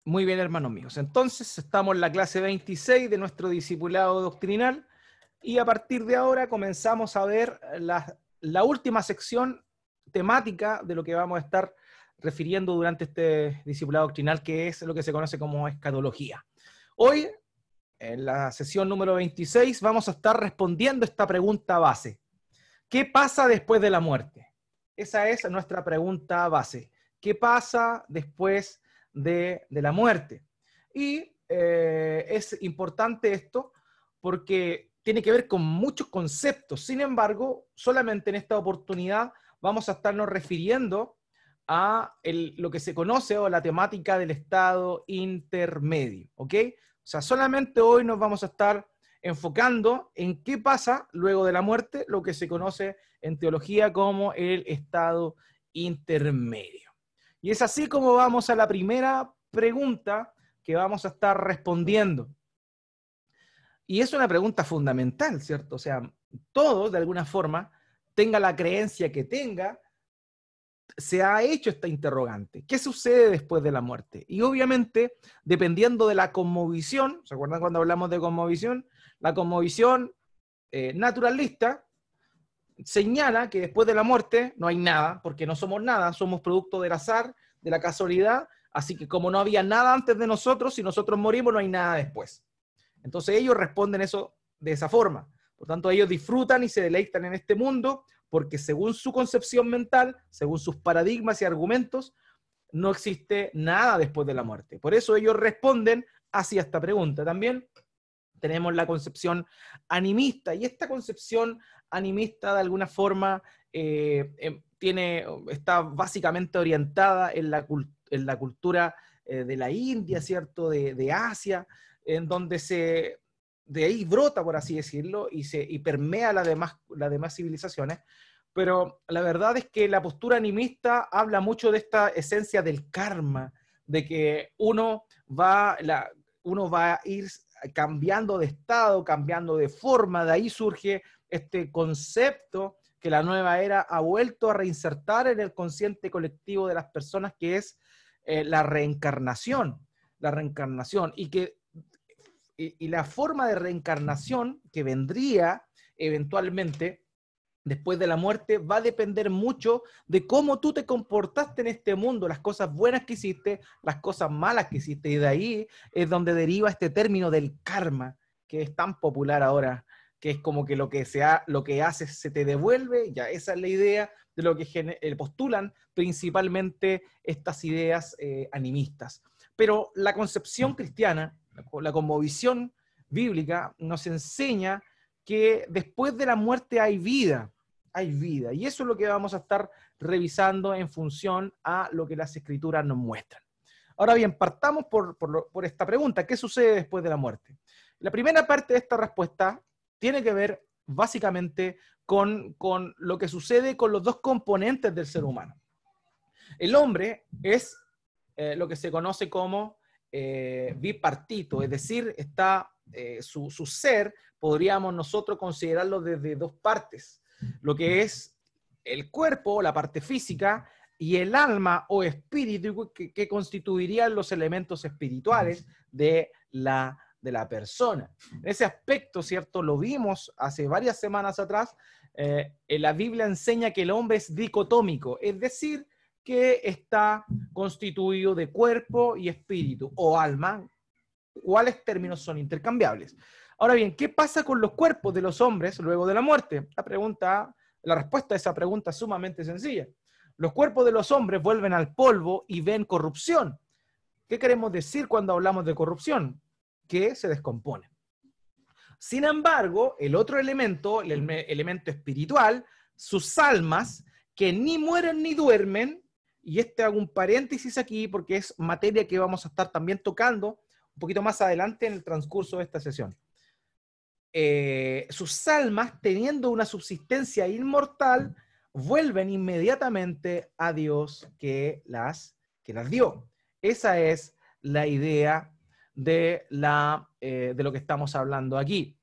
Muy bien, hermanos míos. Entonces, estamos en la clase 26 de nuestro discipulado doctrinal y a partir de ahora comenzamos a ver la última sección temática de lo que vamos a estar refiriendo durante este discipulado doctrinal, que es lo que se conoce como escatología. Hoy, en la sesión número 26, vamos a estar respondiendo esta pregunta base. ¿Qué pasa después de la muerte? Esa es nuestra pregunta base. ¿Qué pasa después de la muerte? Y es importante esto porque tiene que ver con muchos conceptos. Sin embargo, solamente en esta oportunidad vamos a estarnos refiriendo a lo que se conoce o la temática del estado intermedio. ¿Ok? O sea, solamente hoy nos vamos a estar enfocando en qué pasa luego de la muerte, lo que se conoce en teología como el estado intermedio. Y es así como vamos a la primera pregunta que vamos a estar respondiendo. Y es una pregunta fundamental, ¿cierto? O sea, todos, de alguna forma, tenga la creencia que tenga, se ha hecho esta interrogante. ¿Qué sucede después de la muerte? Y obviamente, dependiendo de la cosmovisión, ¿se acuerdan cuando hablamos de cosmovisión? La cosmovisión naturalista señala que después de la muerte no hay nada, porque no somos nada, somos producto del azar, de la casualidad, así que como no había nada antes de nosotros, si nosotros morimos no hay nada después. Entonces ellos responden eso de esa forma. Por tanto, ellos disfrutan y se deleitan en este mundo porque según su concepción mental, según sus paradigmas y argumentos, no existe nada después de la muerte. Por eso ellos responden hacia esta pregunta. También tenemos la concepción animista, y esta concepción animista de alguna forma está básicamente orientada en la cultura de la India, ¿cierto? De Asia, en donde de ahí brota, por así decirlo, y permea las demás civilizaciones. Pero la verdad es que la postura animista habla mucho de esta esencia del karma, de que uno va a ir cambiando de estado, cambiando de forma. De ahí surge este concepto que la nueva era ha vuelto a reinsertar en el consciente colectivo de las personas, que es la reencarnación. La reencarnación. Y la forma de reencarnación que vendría eventualmente después de la muerte va a depender mucho de cómo tú te comportaste en este mundo, las cosas buenas que hiciste, las cosas malas que hiciste, y de ahí es donde deriva este término del karma, que es tan popular ahora, que es como que lo que haces se te devuelve. Ya esa es la idea de lo que postulan principalmente estas ideas animistas. Pero la concepción cristiana, la cosmovisión bíblica, nos enseña que después de la muerte hay vida, y eso es lo que vamos a estar revisando en función a lo que las escrituras nos muestran. Ahora bien, partamos por esta pregunta: ¿qué sucede después de la muerte? La primera parte de esta respuesta tiene que ver básicamente con lo que sucede con los dos componentes del ser humano. El hombre es lo que se conoce como bipartito, es decir, su ser, podríamos nosotros considerarlo desde dos partes: lo que es el cuerpo, la parte física, y el alma o espíritu, que constituirían los elementos espirituales de la persona. En ese aspecto, ¿cierto? Lo vimos hace varias semanas atrás. La Biblia enseña que el hombre es dicotómico, es decir, que está constituido de cuerpo y espíritu o alma, cuáles términos son intercambiables. Ahora bien, ¿qué pasa con los cuerpos de los hombres luego de la muerte? La respuesta a esa pregunta es sumamente sencilla. Los cuerpos de los hombres vuelven al polvo y ven corrupción. ¿Qué queremos decir cuando hablamos de corrupción? Que se descompone. Sin embargo, el otro elemento, el elemento espiritual, sus almas, que ni mueren ni duermen, y hago un paréntesis aquí porque es materia que vamos a estar también tocando un poquito más adelante en el transcurso de esta sesión. Sus almas, teniendo una subsistencia inmortal, vuelven inmediatamente a Dios que las dio. Esa es la idea de lo que estamos hablando aquí.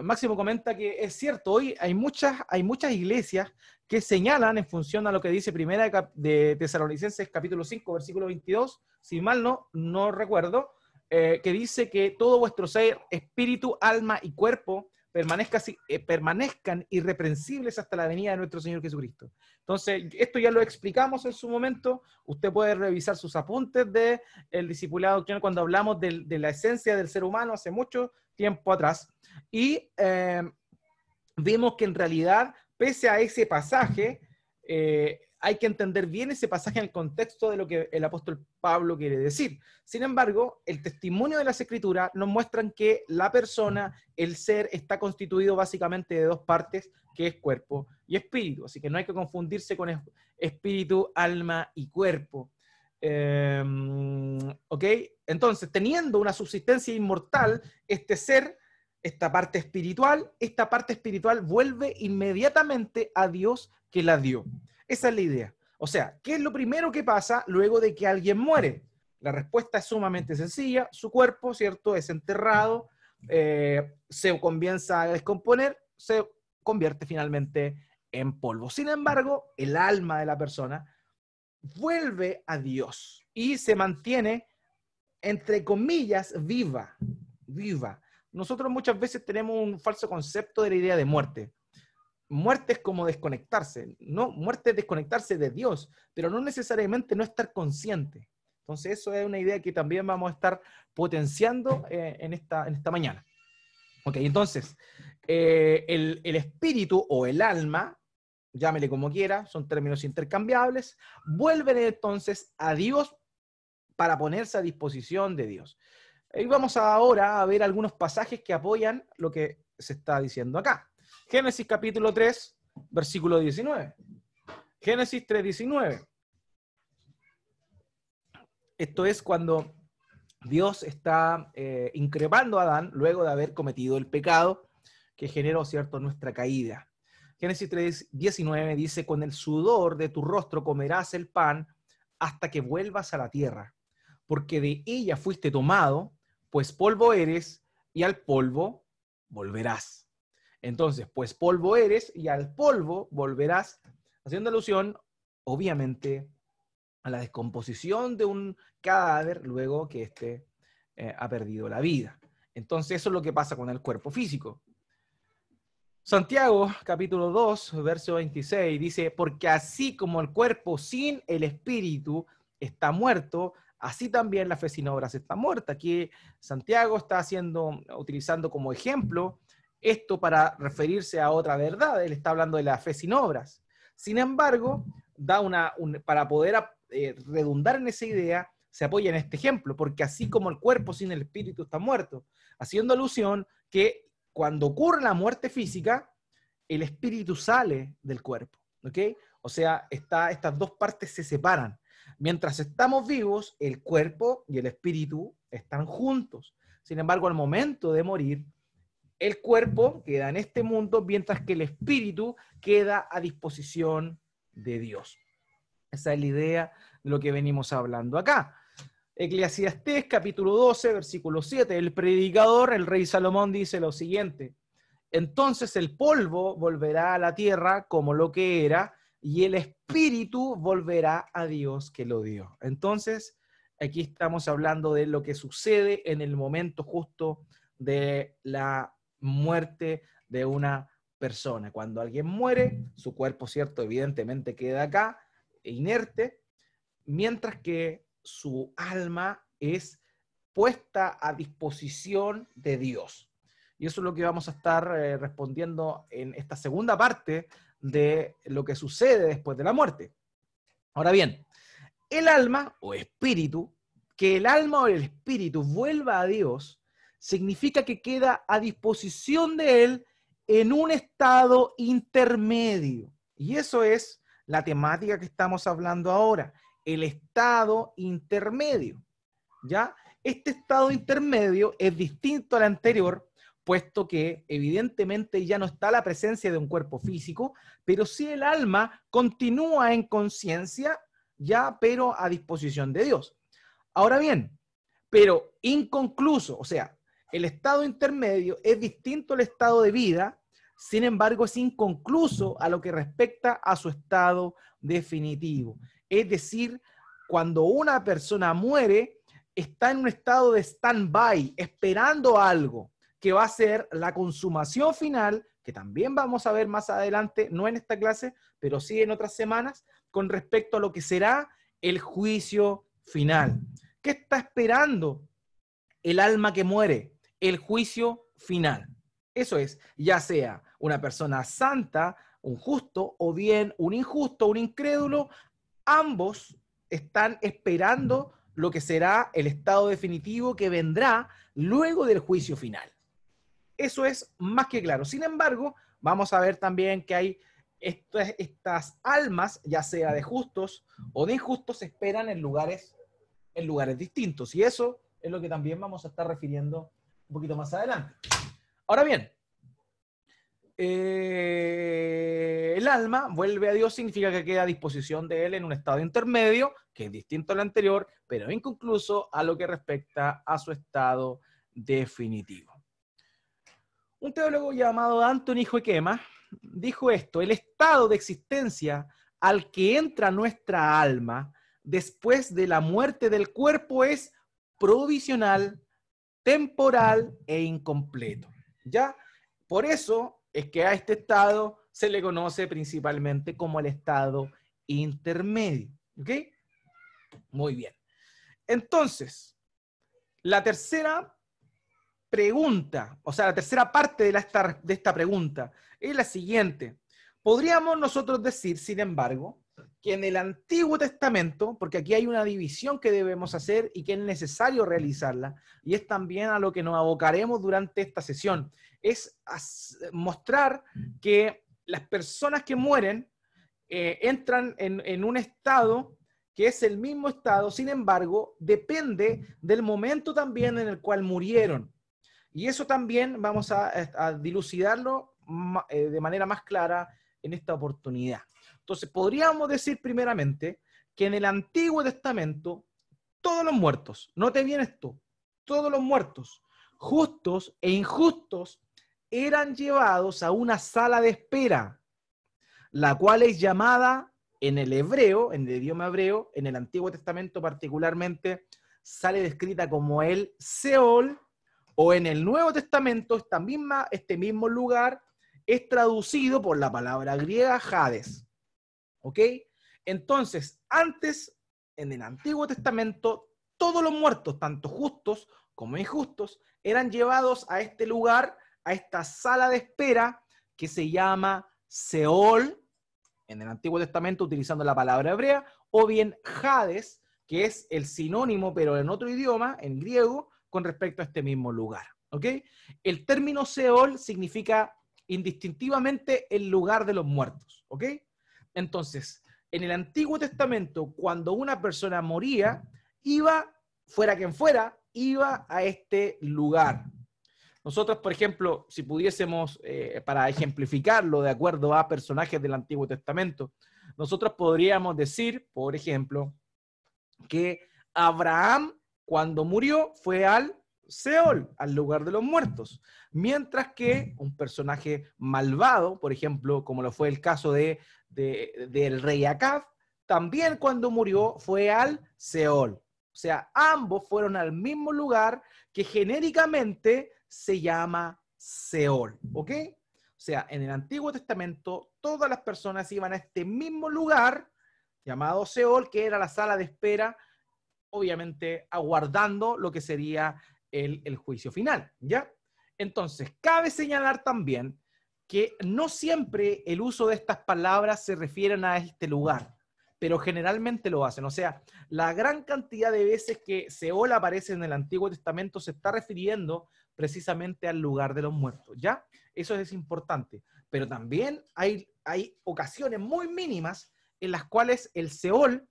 Máximo comenta que es cierto, hoy hay muchas iglesias que señalan en función a lo que dice Primera de Tesalonicenses capítulo 5, versículo 22, si mal no recuerdo, que dice que todo vuestro ser, espíritu, alma y cuerpo permanezcan irreprensibles hasta la venida de nuestro Señor Jesucristo. Entonces, esto ya lo explicamos en su momento. Usted puede revisar sus apuntes del discipulado doctrinal cuando hablamos de la esencia del ser humano hace mucho tiempo atrás. Y vimos que en realidad, pese a ese pasaje, hay que entender bien ese pasaje en el contexto de lo que el apóstol Pablo quiere decir. Sin embargo, el testimonio de las Escrituras nos muestran que la persona, el ser, está constituido básicamente de dos partes, que es cuerpo y espíritu. Así que no hay que confundirse con espíritu, alma y cuerpo. ¿Ok? Entonces, teniendo una subsistencia inmortal, este ser, esta parte espiritual vuelve inmediatamente a Dios que la dio. Esa es la idea. O sea, ¿qué es lo primero que pasa luego de que alguien muere? La respuesta es sumamente sencilla. Su cuerpo, ¿cierto?, es enterrado, se comienza a descomponer, se convierte finalmente en polvo. Sin embargo, el alma de la persona vuelve a Dios y se mantiene, entre comillas, viva. Nosotros muchas veces tenemos un falso concepto de la idea de muerte. Muerte es como desconectarse, ¿no? Muerte es desconectarse de Dios, pero no necesariamente no estar consciente. Entonces eso es una idea que también vamos a estar potenciando en esta mañana. Ok, entonces, el espíritu o el alma, llámele como quiera, son términos intercambiables, vuelven entonces a Dios para ponerse a disposición de Dios. Y vamos ahora a ver algunos pasajes que apoyan lo que se está diciendo acá. Génesis capítulo 3, versículo 19. Génesis 3:19. Esto es cuando Dios está increpando a Adán luego de haber cometido el pecado que generó, ¿cierto?, nuestra caída. Génesis 3:19 dice: con el sudor de tu rostro comerás el pan hasta que vuelvas a la tierra, porque de ella fuiste tomado, pues polvo eres y al polvo volverás. Entonces, pues polvo eres y al polvo volverás, haciendo alusión, obviamente, a la descomposición de un cadáver luego que éste ha perdido la vida. Entonces, eso es lo que pasa con el cuerpo físico. Santiago, capítulo 2, verso 26, dice: porque así como el cuerpo sin el espíritu está muerto, así también la fe sin obras está muerta. Aquí Santiago está utilizando como ejemplo esto para referirse a otra verdad. Él está hablando de la fe sin obras. Sin embargo, para poder redundar en esa idea, se apoya en este ejemplo, porque así como el cuerpo sin el espíritu está muerto, haciendo alusión que cuando ocurre la muerte física, el espíritu sale del cuerpo, ¿ok? O sea, estas dos partes se separan. Mientras estamos vivos, el cuerpo y el espíritu están juntos. Sin embargo, al momento de morir, el cuerpo queda en este mundo, mientras que el espíritu queda a disposición de Dios. Esa es la idea de lo que venimos hablando acá. Eclesiastés, capítulo 12, versículo 7. El predicador, el rey Salomón, dice lo siguiente: entonces el polvo volverá a la tierra como lo que era, y el espíritu volverá a Dios que lo dio. Entonces, aquí estamos hablando de lo que sucede en el momento justo de la muerte de una persona. Cuando alguien muere, su cuerpo, cierto, evidentemente queda acá, inerte, mientras que su alma es puesta a disposición de Dios. Y eso es lo que vamos a estar respondiendo en esta segunda parte de lo que sucede después de la muerte. Ahora bien, el alma o espíritu, que el alma o el espíritu vuelva a Dios, significa que queda a disposición de Él en un estado intermedio. Y eso es la temática que estamos hablando ahora, el estado intermedio. ¿Ya? Este estado intermedio es distinto al anterior, puesto que evidentemente ya no está la presencia de un cuerpo físico, pero sí el alma continúa en conciencia, ya, pero a disposición de Dios. Ahora bien, pero inconcluso, o sea, el estado intermedio es distinto al estado de vida, sin embargo es inconcluso a lo que respecta a su estado definitivo. Es decir, cuando una persona muere, está en un estado de stand-by, esperando algo, que va a ser la consumación final, que también vamos a ver más adelante, no en esta clase, pero sí en otras semanas, con respecto a lo que será el juicio final. ¿Qué está esperando el alma que muere? El juicio final. Eso es, ya sea una persona santa, un justo, o bien un injusto, un incrédulo, ambos están esperando lo que será el estado definitivo que vendrá luego del juicio final. Eso es más que claro. Sin embargo, vamos a ver también que hay estas almas, ya sea de justos o de injustos, esperan en lugares distintos. Y eso es lo que también vamos a estar refiriendo un poquito más adelante. Ahora bien, el alma vuelve a Dios, significa que queda a disposición de Él en un estado intermedio, que es distinto al anterior, pero inconcluso a lo que respecta a su estado definitivo. Un teólogo llamado Anthony Joachema dijo esto: el estado de existencia al que entra nuestra alma después de la muerte del cuerpo es provisional, temporal e incompleto. ¿Ya? Por eso es que a este estado se le conoce principalmente como el estado intermedio. ¿Ok? Muy bien. Entonces, la tercera pregunta, o sea, la tercera parte de esta pregunta es la siguiente. Podríamos nosotros decir, sin embargo, que en el Antiguo Testamento, porque aquí hay una división que debemos hacer y que es necesario realizarla, y es también a lo que nos abocaremos durante esta sesión, es mostrar que las personas que mueren entran en un estado que es el mismo estado, sin embargo, depende del momento también en el cual murieron. Y eso también vamos a dilucidarlo de manera más clara en esta oportunidad. Entonces, podríamos decir primeramente que en el Antiguo Testamento, todos los muertos, note bien esto, todos los muertos, justos e injustos, eran llevados a una sala de espera, la cual es llamada en el hebreo, en el idioma hebreo, en el Antiguo Testamento particularmente, sale descrita como el Seol, o en el Nuevo Testamento, este mismo lugar es traducido por la palabra griega Hades. ¿Ok? Entonces, antes, en el Antiguo Testamento, todos los muertos, tanto justos como injustos, eran llevados a este lugar, a esta sala de espera que se llama Seol, en el Antiguo Testamento utilizando la palabra hebrea, o bien Hades, que es el sinónimo, pero en otro idioma, en griego, con respecto a este mismo lugar. ¿Ok? El término Seol significa indistintivamente el lugar de los muertos. ¿Ok? Entonces, en el Antiguo Testamento, cuando una persona moría, iba, fuera quien fuera, iba a este lugar. Nosotros, por ejemplo, si pudiésemos, para ejemplificarlo de acuerdo a personajes del Antiguo Testamento, nosotros podríamos decir, por ejemplo, que Abraham, cuando murió, fue al Seol, al lugar de los muertos. Mientras que un personaje malvado, por ejemplo, como lo fue el caso del rey Acab, también cuando murió fue al Seol. O sea, ambos fueron al mismo lugar que genéricamente se llama Seol. ¿Ok? O sea, en el Antiguo Testamento todas las personas iban a este mismo lugar llamado Seol, que era la sala de espera, obviamente aguardando lo que sería el juicio final, ¿ya? Entonces, cabe señalar también que no siempre el uso de estas palabras se refieren a este lugar, pero generalmente lo hacen. O sea, la gran cantidad de veces que Seol aparece en el Antiguo Testamento se está refiriendo precisamente al lugar de los muertos, ¿ya? Eso es importante. Pero también hay ocasiones muy mínimas en las cuales el Seol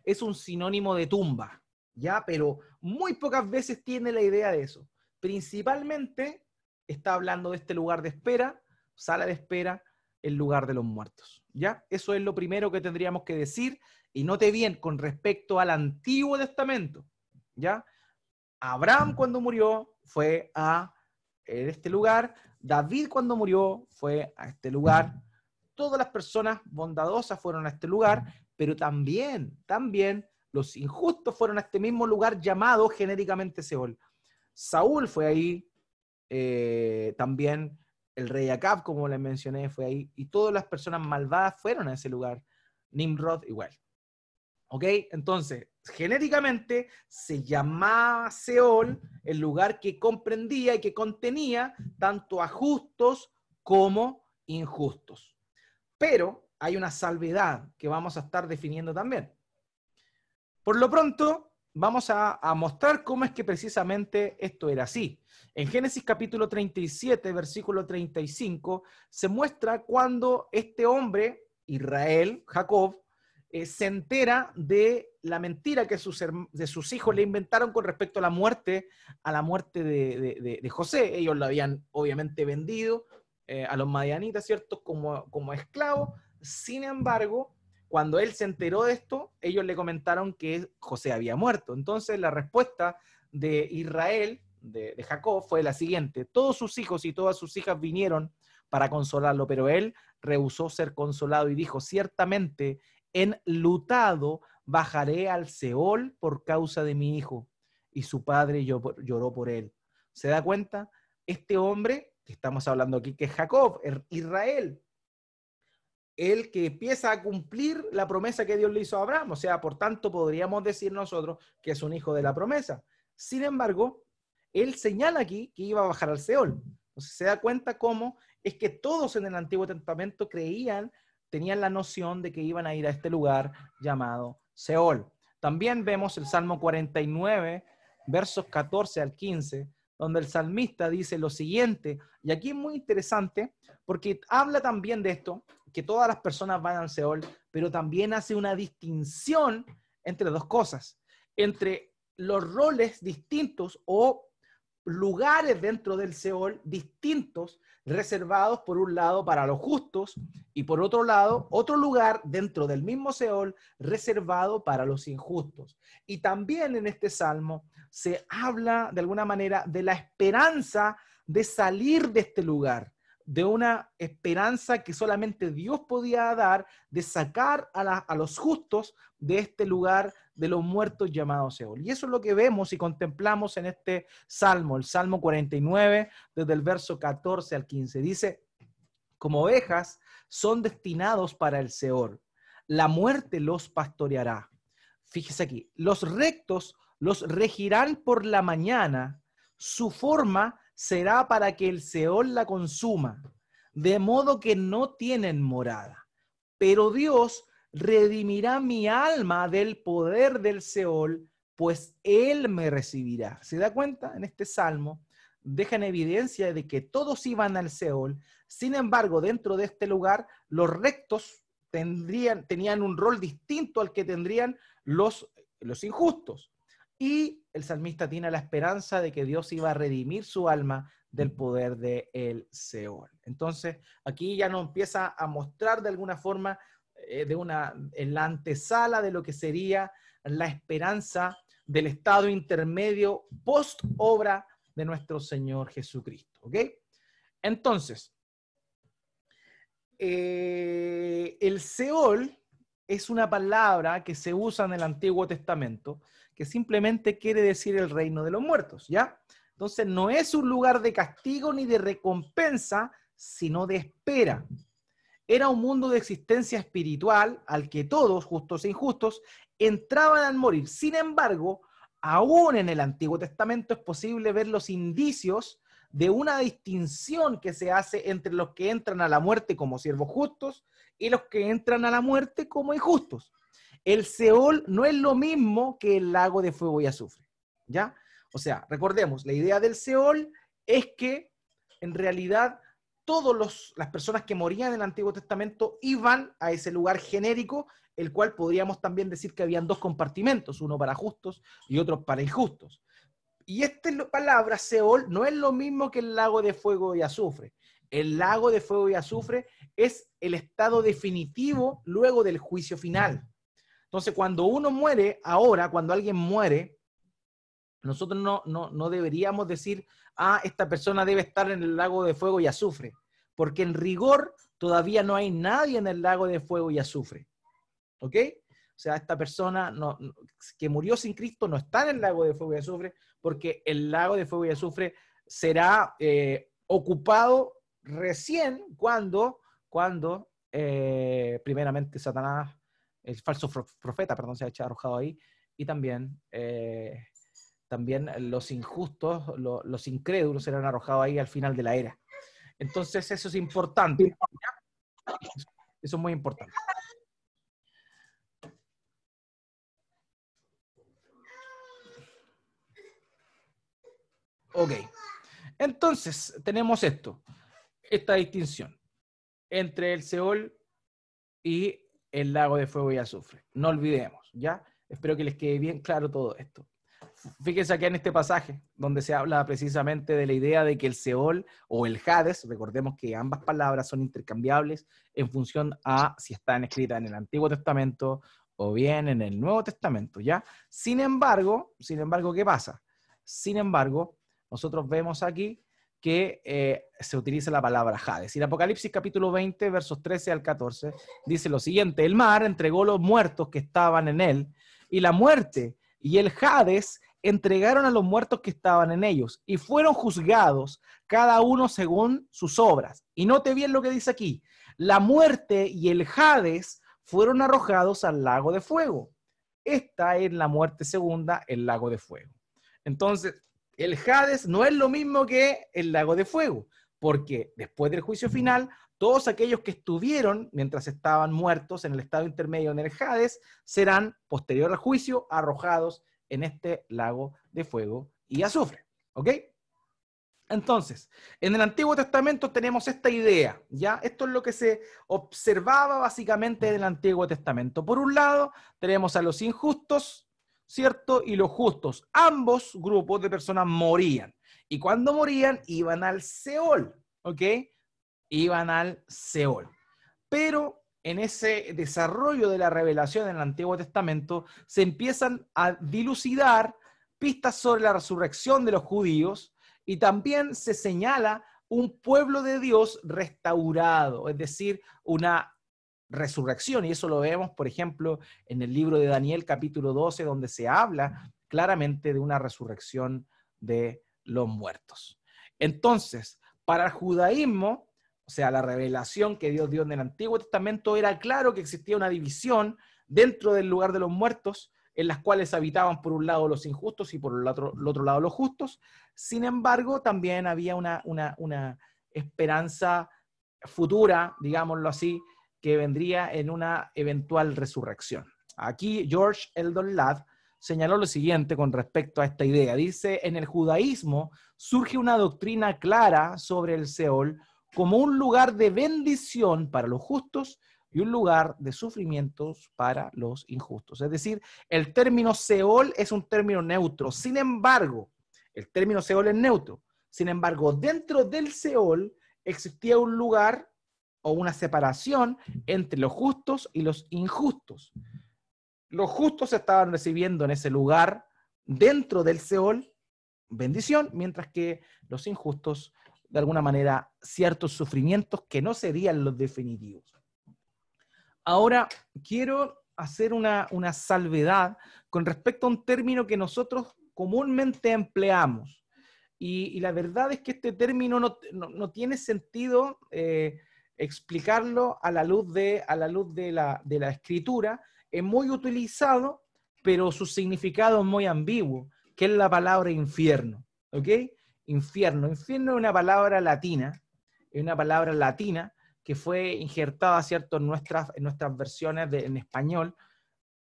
es un sinónimo de tumba, ¿ya? Pero muy pocas veces tiene la idea de eso. Principalmente está hablando de este lugar de espera, sala de espera, el lugar de los muertos, ¿ya? Eso es lo primero que tendríamos que decir, y note bien con respecto al Antiguo Testamento, ¿ya? Abraham cuando murió fue a este lugar, David cuando murió fue a este lugar, todas las personas bondadosas fueron a este lugar, pero también los injustos fueron a este mismo lugar llamado genéricamente Seol. Saúl fue ahí, también el rey Acab, como les mencioné, fue ahí, y todas las personas malvadas fueron a ese lugar. Nimrod igual. ¿Ok? Entonces, genéricamente se llamaba Seol el lugar que comprendía y que contenía tanto a justos como injustos. Pero hay una salvedad que vamos a estar definiendo también. Por lo pronto, vamos a mostrar cómo es que precisamente esto era así. En Génesis capítulo 37, versículo 35, se muestra cuando este hombre, Israel, Jacob, se entera de la mentira que de sus hijos le inventaron con respecto a la muerte de José. Ellos lo habían obviamente vendido a los madianitas, ¿cierto? Como esclavo. Sin embargo, cuando él se enteró de esto, ellos le comentaron que José había muerto. Entonces la respuesta de Israel, de Jacob, fue la siguiente: todos sus hijos y todas sus hijas vinieron para consolarlo, pero él rehusó ser consolado y dijo: ciertamente enlutado bajaré al Seol por causa de mi hijo. Y su padre lloró por él. ¿Se da cuenta? Este hombre, que estamos hablando aquí, que es Jacob, Israel, el que empieza a cumplir la promesa que Dios le hizo a Abraham. O sea, por tanto, podríamos decir nosotros que es un hijo de la promesa. Sin embargo, él señala aquí que iba a bajar al Seol. Entonces se da cuenta cómo es que todos en el Antiguo Testamento tenían la noción de que iban a ir a este lugar llamado Seol. También vemos el Salmo 49, versos 14 al 15, donde el salmista dice lo siguiente, y aquí es muy interesante porque habla también de esto, que todas las personas van al Seol, pero también hace una distinción entre dos cosas, entre los roles distintos o lugares dentro del Seol distintos, reservados por un lado para los justos y por otro lado, otro lugar dentro del mismo Seol reservado para los injustos. Y también en este salmo se habla de alguna manera de la esperanza de salir de este lugar, de una esperanza que solamente Dios podía dar, de sacar a los justos de este lugar de los muertos llamados Seol. Y eso es lo que vemos y contemplamos en este salmo, el Salmo 49, desde el verso 14 al 15. Dice: como ovejas son destinados para el Seol, la muerte los pastoreará. Fíjese aquí, los rectos los regirán por la mañana, su forma será para que el Seol la consuma, de modo que no tienen morada. Pero Dios redimirá mi alma del poder del Seol, pues Él me recibirá. ¿Se da cuenta? En este salmo deja en evidencia de que todos iban al Seol. Sin embargo, dentro de este lugar, los rectos tenían un rol distinto al que tendrían los injustos. Y el salmista tiene la esperanza de que Dios iba a redimir su alma del poder del Seol. Entonces, aquí ya nos empieza a mostrar de alguna forma, en la antesala de lo que sería la esperanza del estado intermedio post obra de nuestro Señor Jesucristo. ¿Ok? Entonces, el Seol es una palabra que se usa en el Antiguo Testamento que simplemente quiere decir el reino de los muertos, ¿ya? Entonces no es un lugar de castigo ni de recompensa, sino de espera. Era un mundo de existencia espiritual al que todos, justos e injustos, entraban al morir. Sin embargo, aún en el Antiguo Testamento es posible ver los indicios de una distinción que se hace entre los que entran a la muerte como siervos justos y los que entran a la muerte como injustos. El Seol no es lo mismo que el lago de fuego y azufre, ¿ya? O sea, recordemos, la idea del Seol es que en realidad todas las personas que morían en el Antiguo Testamento iban a ese lugar genérico, el cual podríamos también decir que habían dos compartimentos, uno para justos y otro para injustos. Y esta palabra, Seol, no es lo mismo que el lago de fuego y azufre. El lago de fuego y azufre es el estado definitivo luego del juicio final. Entonces, cuando uno muere, ahora, cuando alguien muere, nosotros no deberíamos decir, esta persona debe estar en el lago de fuego y azufre, porque en rigor todavía no hay nadie en el lago de fuego y azufre. ¿Ok? O sea, esta persona que murió sin Cristo no está en el lago de fuego y azufre, porque el lago de fuego y azufre será ocupado recién cuando primeramente Satanás, el falso profeta, perdón, se ha arrojado ahí, y también los injustos, los incrédulos serán arrojados ahí al final de la era. Entonces eso es importante. ¿Ya? Eso es muy importante. Ok. Entonces tenemos esta distinción entre el Seol y el lago de fuego y azufre. No olvidemos, ¿ya? Espero que les quede bien claro todo esto. Fíjense aquí en este pasaje, donde se habla precisamente de la idea de que el Seol o el Hades, recordemos que ambas palabras son intercambiables en función a si están escritas en el Antiguo Testamento o bien en el Nuevo Testamento, ¿ya? Sin embargo, ¿qué pasa? Sin embargo, nosotros vemos aquí que se utiliza la palabra Hades. Y en Apocalipsis capítulo 20, versos 13 al 14, dice lo siguiente: el mar entregó los muertos que estaban en él, y la muerte y el Hades entregaron a los muertos que estaban en ellos, y fueron juzgados cada uno según sus obras. Y note bien lo que dice aquí: la muerte y el Hades fueron arrojados al lago de fuego. Esta es la muerte segunda, el lago de fuego. Entonces, el Hades no es lo mismo que el lago de fuego, porque después del juicio final, todos aquellos que estuvieron mientras estaban muertos en el estado intermedio en el Hades serán, posterior al juicio, arrojados en este lago de fuego y azufre. ¿Ok? Entonces, en el Antiguo Testamento tenemos esta idea, ¿ya? Esto es lo que se observaba básicamente en el Antiguo Testamento. Por un lado, tenemos a los injustos, ¿cierto? Y los justos. Ambos grupos de personas morían. Y cuando morían, iban al Seol, ¿ok? Iban al Seol. Pero en ese desarrollo de la revelación en el Antiguo Testamento, se empiezan a dilucidar pistas sobre la resurrección de los judíos, y también se señala un pueblo de Dios restaurado, es decir, una resurrección. Y eso lo vemos, por ejemplo, en el libro de Daniel, capítulo 12, donde se habla claramente de una resurrección de los muertos. Entonces, para el judaísmo, o sea, la revelación que Dios dio en el Antiguo Testamento, era claro que existía una división dentro del lugar de los muertos, en las cuales habitaban por un lado los injustos y por el otro lado los justos. Sin embargo, también había una esperanza futura, digámoslo así, que vendría en una eventual resurrección. Aquí George Eldon Ladd señaló lo siguiente con respecto a esta idea. Dice: en el judaísmo surge una doctrina clara sobre el Seol como un lugar de bendición para los justos y un lugar de sufrimientos para los injustos. Es decir, el término Seol es un término neutro. Sin embargo, el término Seol es neutro. Sin embargo, dentro del Seol existía un lugar o una separación entre los justos y los injustos. Los justos estaban recibiendo en ese lugar, dentro del Seol, bendición, mientras que los injustos, de alguna manera, ciertos sufrimientos que no serían los definitivos. Ahora, quiero hacer una salvedad con respecto a un término que nosotros comúnmente empleamos. Y la verdad es que este término no tiene sentido explicarlo a la luz de la escritura. Es muy utilizado, pero su significado es muy ambiguo, que es la palabra infierno. ¿Ok? Infierno. Infierno es una palabra latina, que fue injertada, ¿cierto?, en nuestras versiones en español,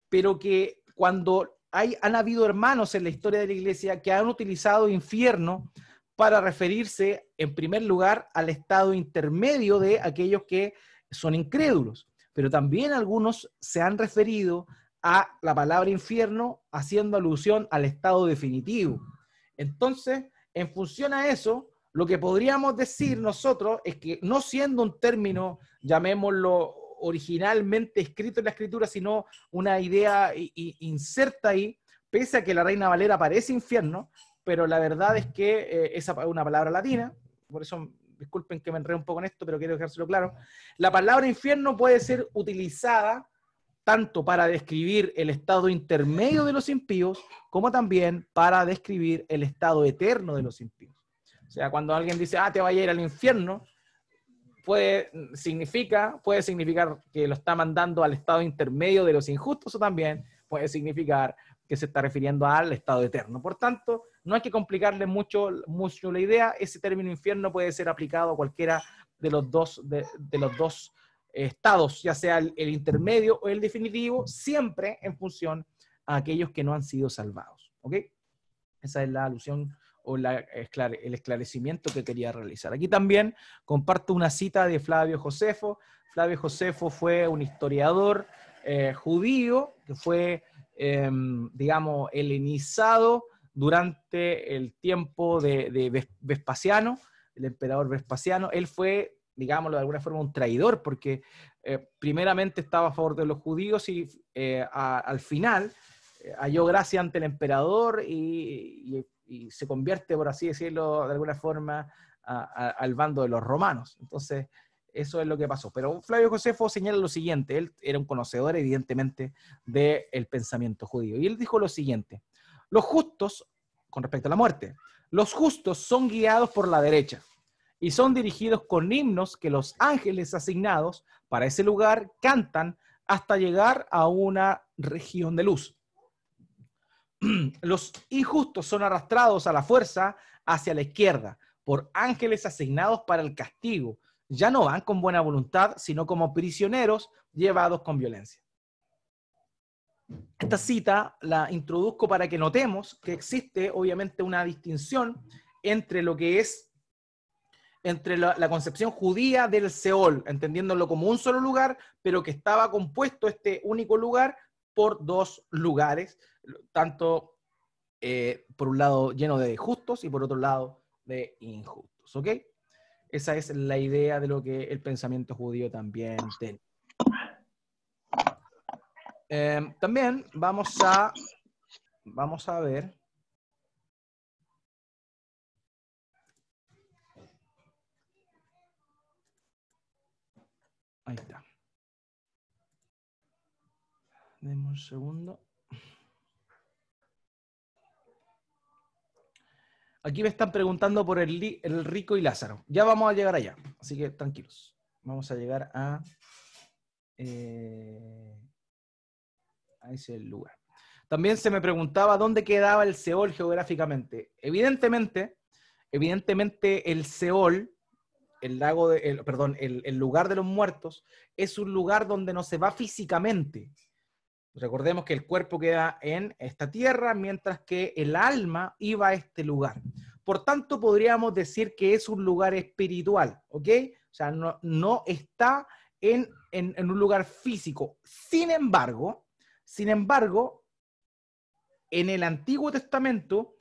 pero que cuando han habido hermanos en la historia de la iglesia que han utilizado infierno para referirse, en primer lugar, al estado intermedio de aquellos que son incrédulos, pero también algunos se han referido a la palabra infierno haciendo alusión al estado definitivo. Entonces, en función a eso, lo que podríamos decir nosotros es que, no siendo un término, llamémoslo originalmente escrito en la escritura, sino una idea inserta ahí, pese a que la Reina Valera parece infierno, pero la verdad es que esa es una palabra latina, por eso disculpen que me enredé un poco en esto, pero quiero dejárselo claro. La palabra infierno puede ser utilizada tanto para describir el estado intermedio de los impíos, como también para describir el estado eterno de los impíos. O sea, cuando alguien dice, te vaya a ir al infierno, puede significar que lo está mandando al estado intermedio de los injustos, o también puede significar que se está refiriendo al estado eterno. Por tanto, no hay que complicarle mucho la idea. Ese término infierno puede ser aplicado a cualquiera de los dos estados, ya sea el intermedio o el definitivo, siempre en función a aquellos que no han sido salvados. ¿Ok? Esa es la alusión o el esclarecimiento que quería realizar. Aquí también comparto una cita de Flavio Josefo. Flavio Josefo fue un historiador judío que fue, digamos, helenizado durante el tiempo de Vespasiano, el emperador Vespasiano. Él fue, digámoslo de alguna forma, un traidor, porque primeramente estaba a favor de los judíos y al final halló gracia ante el emperador y se convierte, por así decirlo, de alguna forma, al bando de los romanos. Entonces, eso es lo que pasó. Pero Flavio Josefo señala lo siguiente, él era un conocedor, evidentemente, del pensamiento judío. Y él dijo lo siguiente: los justos, con respecto a la muerte, los justos son guiados por la derecha y son dirigidos con himnos que los ángeles asignados para ese lugar cantan hasta llegar a una región de luz. Los injustos son arrastrados a la fuerza hacia la izquierda por ángeles asignados para el castigo. Ya no van con buena voluntad, sino como prisioneros llevados con violencia. Esta cita la introduzco para que notemos que existe obviamente una distinción entre lo que es entre la concepción judía del Seol, entendiéndolo como un solo lugar, pero que estaba compuesto este único lugar por dos lugares, tanto por un lado lleno de justos y por otro lado de injustos. ¿Ok? Esa es la idea de lo que el pensamiento judío también tiene. También vamos a ver ahí está. Demos un segundo. Aquí me están preguntando por el rico y Lázaro. Ya vamos a llegar allá, así que tranquilos. Vamos a llegar a ese lugar. También se me preguntaba dónde quedaba el Seol geográficamente. Evidentemente el Seol, el lugar de los muertos, es un lugar donde no se va físicamente. Recordemos que el cuerpo queda en esta tierra, mientras que el alma iba a este lugar. Por tanto, podríamos decir que es un lugar espiritual, ¿ok? O sea, no está en un lugar físico. Sin embargo, en el Antiguo Testamento,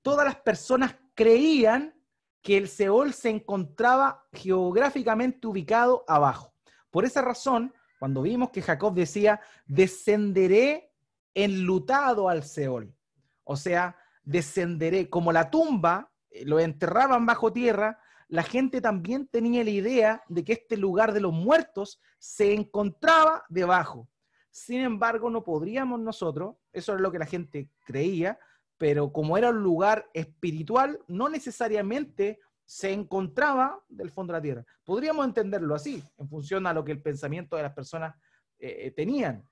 todas las personas creían que el Seol se encontraba geográficamente ubicado abajo. Por esa razón, cuando vimos que Jacob decía, descenderé enlutado al Seol. O sea, descenderé. Como la tumba, lo enterraban bajo tierra, la gente también tenía la idea de que este lugar de los muertos se encontraba debajo. Sin embargo, no podríamos nosotros, eso es lo que la gente creía, pero como era un lugar espiritual, no necesariamente se encontraba del fondo de la tierra. Podríamos entenderlo así, en función a lo que el pensamiento de las personas tenían.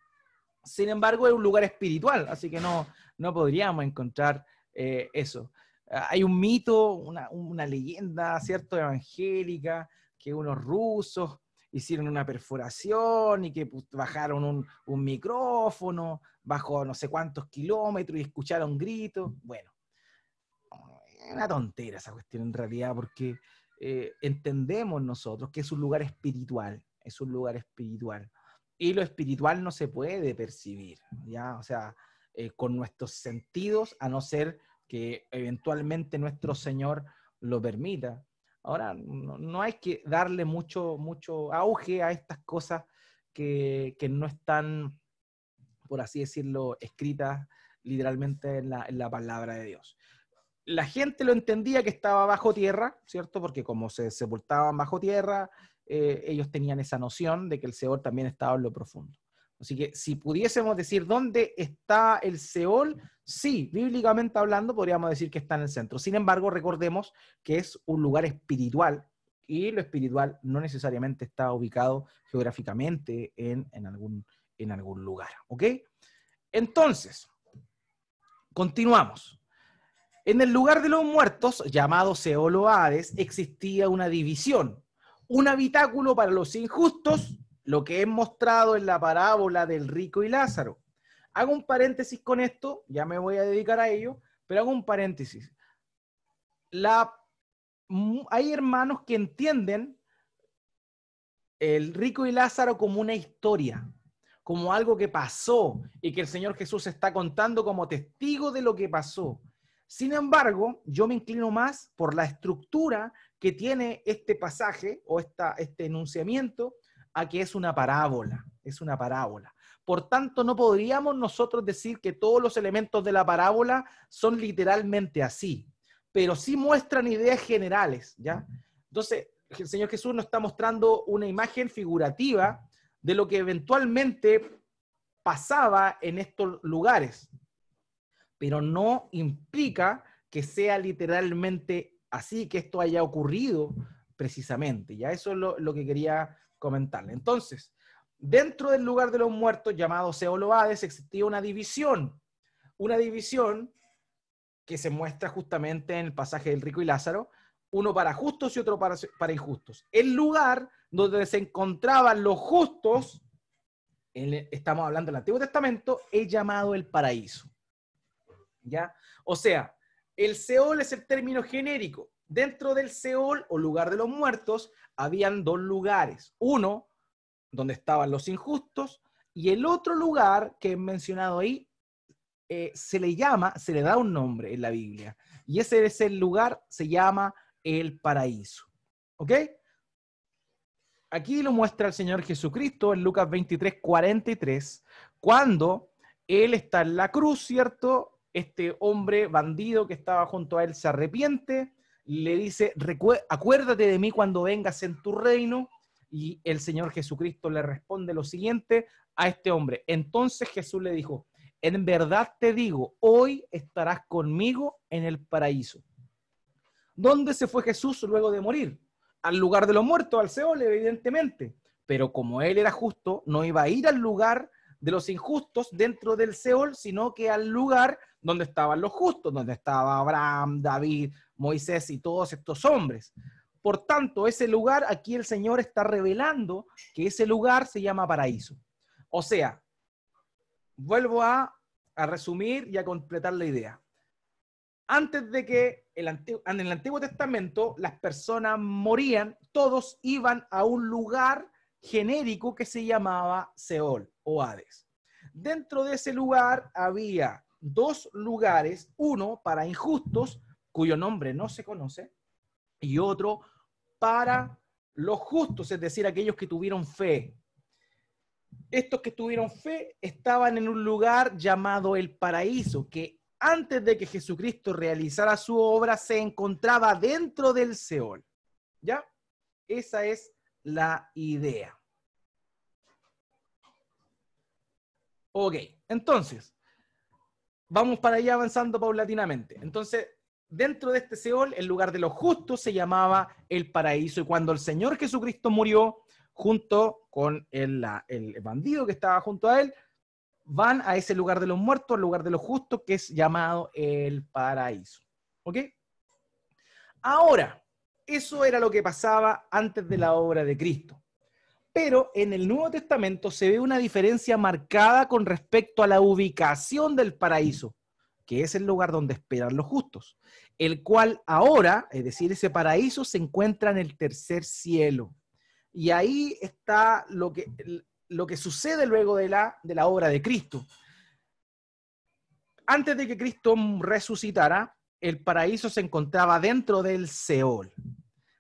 Sin embargo, es un lugar espiritual, así que no podríamos encontrar eso. Hay un mito, una leyenda, ¿cierto?, evangélica, que unos rusos hicieron una perforación y que bajaron un micrófono bajo no sé cuántos kilómetros y escucharon gritos. Bueno, es una tontera esa cuestión en realidad, porque entendemos nosotros que es un lugar espiritual, y lo espiritual no se puede percibir, ¿ya? O sea, con nuestros sentidos, a no ser que eventualmente nuestro Señor lo permita. Ahora, no hay que darle mucho auge a estas cosas que no están, por así decirlo, escritas literalmente en la palabra de Dios. La gente lo entendía que estaba bajo tierra, ¿cierto? Porque como se sepultaban bajo tierra, ellos tenían esa noción de que el Seol también estaba en lo profundo. Así que si pudiésemos decir dónde está el Seol, sí, bíblicamente hablando, podríamos decir que está en el centro. Sin embargo, recordemos que es un lugar espiritual y lo espiritual no necesariamente está ubicado geográficamente en algún lugar. ¿Ok? Entonces, continuamos. En el lugar de los muertos, llamado Seol o Hades, existía una división, un habitáculo para los injustos, lo que es mostrado en la parábola del rico y Lázaro. Hago un paréntesis con esto, ya me voy a dedicar a ello, pero hago un paréntesis. Hay hermanos que entienden el rico y Lázaro como una historia, como algo que pasó y que el Señor Jesús está contando como testigo de lo que pasó. Sin embargo, yo me inclino más por la estructura que tiene este pasaje o este enunciamiento a que es una parábola, es una parábola. Por tanto, no podríamos nosotros decir que todos los elementos de la parábola son literalmente así, pero sí muestran ideas generales, ¿ya? Entonces, el Señor Jesús nos está mostrando una imagen figurativa de lo que eventualmente pasaba en estos lugares, pero no implica que sea literalmente así, que esto haya ocurrido precisamente. Ya eso es lo que quería comentarle. Entonces, dentro del lugar de los muertos llamado Seol o Hades existía una división que se muestra justamente en el pasaje del rico y Lázaro, uno para justos y otro para injustos. El lugar donde se encontraban los justos, estamos hablando del Antiguo Testamento, es llamado el paraíso. ¿Ya? O sea, el Seol es el término genérico. Dentro del Seol, o lugar de los muertos, habían dos lugares. Uno, donde estaban los injustos, y el otro lugar que he mencionado ahí, se le da un nombre en la Biblia. Y ese es el lugar, se llama el paraíso. ¿Ok? Aquí lo muestra el Señor Jesucristo en Lucas 23:43, cuando Él está en la cruz, ¿cierto? Este hombre bandido que estaba junto a Él se arrepiente, le dice, acuérdate de mí cuando vengas en tu reino, y el Señor Jesucristo le responde lo siguiente a este hombre. Entonces Jesús le dijo, en verdad te digo, hoy estarás conmigo en el paraíso. ¿Dónde se fue Jesús luego de morir? Al lugar de los muertos, al Seol, evidentemente. Pero como él era justo, no iba a ir al lugar de los injustos dentro del Seol, sino que al lugar donde estaban los justos, donde estaba Abraham, David, Moisés y todos estos hombres. Por tanto, ese lugar, aquí el Señor está revelando que ese lugar se llama paraíso. O sea, vuelvo a resumir y a completar la idea. Antes de que en el Antiguo Testamento las personas morían, todos iban a un lugar genérico que se llamaba Seol o Hades. Dentro de ese lugar había dos lugares, uno para injustos, cuyo nombre no se conoce, y otro para los justos, es decir, aquellos que tuvieron fe. Estos que tuvieron fe estaban en un lugar llamado el paraíso, que antes de que Jesucristo realizara su obra, se encontraba dentro del Seol. ¿Ya? Esa es la idea. Ok, entonces, vamos para allá avanzando paulatinamente. Entonces, dentro de este Seol, el lugar de los justos se llamaba el paraíso. Y cuando el Señor Jesucristo murió, junto con el bandido que estaba junto a él, van a ese lugar de los muertos, al lugar de los justos, que es llamado el paraíso. ¿Ok? Ahora, eso era lo que pasaba antes de la obra de Cristo. Pero en el Nuevo Testamento se ve una diferencia marcada con respecto a la ubicación del paraíso, que es el lugar donde esperan los justos, el cual ahora, es decir, ese paraíso se encuentra en el tercer cielo. Y ahí está lo que sucede luego de la obra de Cristo. Antes de que Cristo resucitara, el paraíso se encontraba dentro del Seol.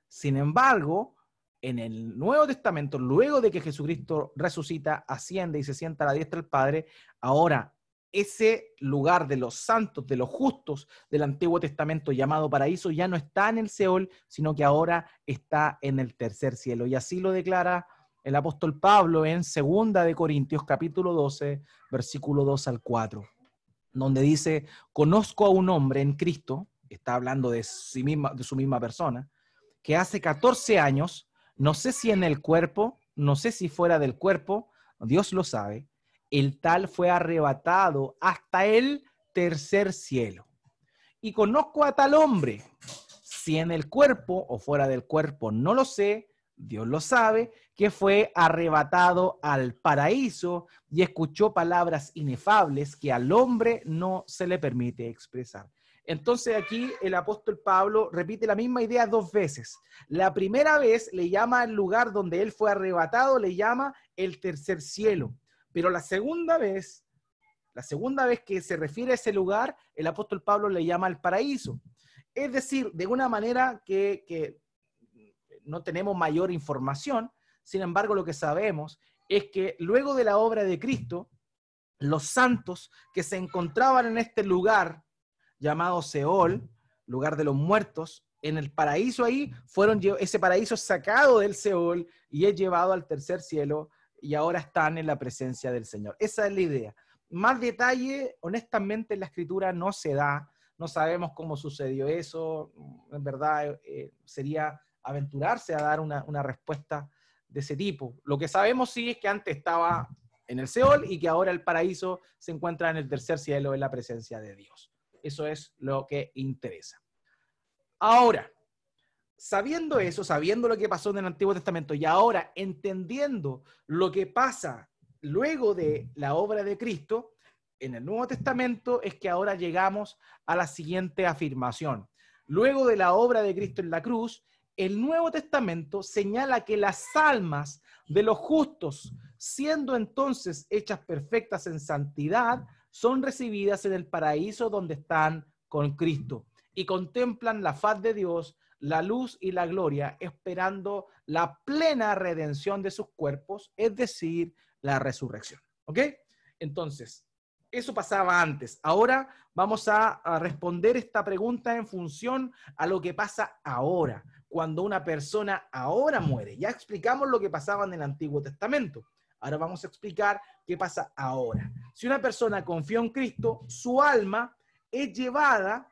Sin embargo, en el Nuevo Testamento, luego de que Jesucristo resucita, asciende y se sienta a la diestra del Padre, ahora ese lugar de los santos, de los justos del Antiguo Testamento llamado paraíso, ya no está en el Seol, sino que ahora está en el tercer cielo. Y así lo declara el apóstol Pablo en 2 de Corintios, capítulo 12, versículo 2 al 4, donde dice: conozco a un hombre en Cristo, está hablando de sí misma, de su misma persona, que hace 14 años, no sé si en el cuerpo, no sé si fuera del cuerpo, Dios lo sabe, el tal fue arrebatado hasta el tercer cielo. Y conozco a tal hombre, si en el cuerpo o fuera del cuerpo, no lo sé, Dios lo sabe, que fue arrebatado al paraíso y escuchó palabras inefables que al hombre no se le permite expresar. Entonces aquí el apóstol Pablo repite la misma idea dos veces. La primera vez le llama al lugar donde él fue arrebatado, le llama el tercer cielo. Pero la segunda vez que se refiere a ese lugar, el apóstol Pablo le llama el paraíso. Es decir, de una manera que no tenemos mayor información, sin embargo lo que sabemos es que luego de la obra de Cristo, los santos que se encontraban en este lugar llamado Seol, lugar de los muertos, en el paraíso ahí, ese paraíso sacado del Seol y es llevado al tercer cielo y ahora están en la presencia del Señor. Esa es la idea. Más detalle, honestamente, en la escritura no se da, no sabemos cómo sucedió eso, en verdad sería aventurarse a dar una respuesta de ese tipo. Lo que sabemos sí es que antes estaba en el Seol y que ahora el paraíso se encuentra en el tercer cielo en la presencia de Dios. Eso es lo que interesa. Ahora, sabiendo eso, sabiendo lo que pasó en el Antiguo Testamento y ahora entendiendo lo que pasa luego de la obra de Cristo en el Nuevo Testamento, es que ahora llegamos a la siguiente afirmación. Luego de la obra de Cristo en la cruz, el Nuevo Testamento señala que las almas de los justos, siendo entonces hechas perfectas en santidad, son recibidas en el paraíso donde están con Cristo y contemplan la faz de Dios, la luz y la gloria, esperando la plena redención de sus cuerpos, es decir, la resurrección. ¿Ok? Entonces, eso pasaba antes. Ahora vamos a responder esta pregunta en función a lo que pasa ahora, cuando una persona ahora muere. Ya explicamos lo que pasaba en el Antiguo Testamento. Ahora vamos a explicar qué pasa ahora. Si una persona confió en Cristo, su alma es llevada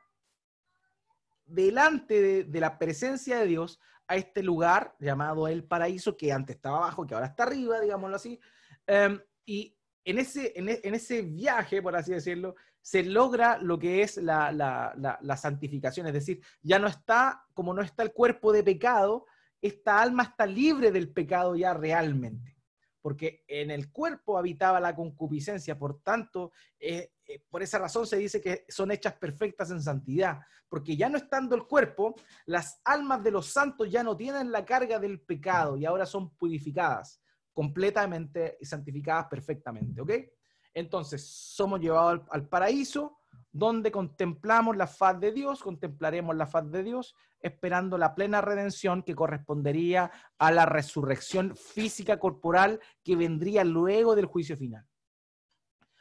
delante de la presencia de Dios a este lugar llamado el paraíso, que antes estaba abajo, que ahora está arriba, digámoslo así. Y en ese viaje, por así decirlo, se logra lo que es la santificación. Es decir, ya no está, como no está el cuerpo de pecado, esta alma está libre del pecado ya realmente. Porque en el cuerpo habitaba la concupiscencia, por tanto, por esa razón se dice que son hechas perfectas en santidad, porque ya no estando el cuerpo, las almas de los santos ya no tienen la carga del pecado y ahora son purificadas completamente y santificadas perfectamente, ¿ok? Entonces, somos llevados al paraíso, donde contemplamos la faz de Dios, contemplaremos la faz de Dios, esperando la plena redención que correspondería a la resurrección física corporal que vendría luego del juicio final.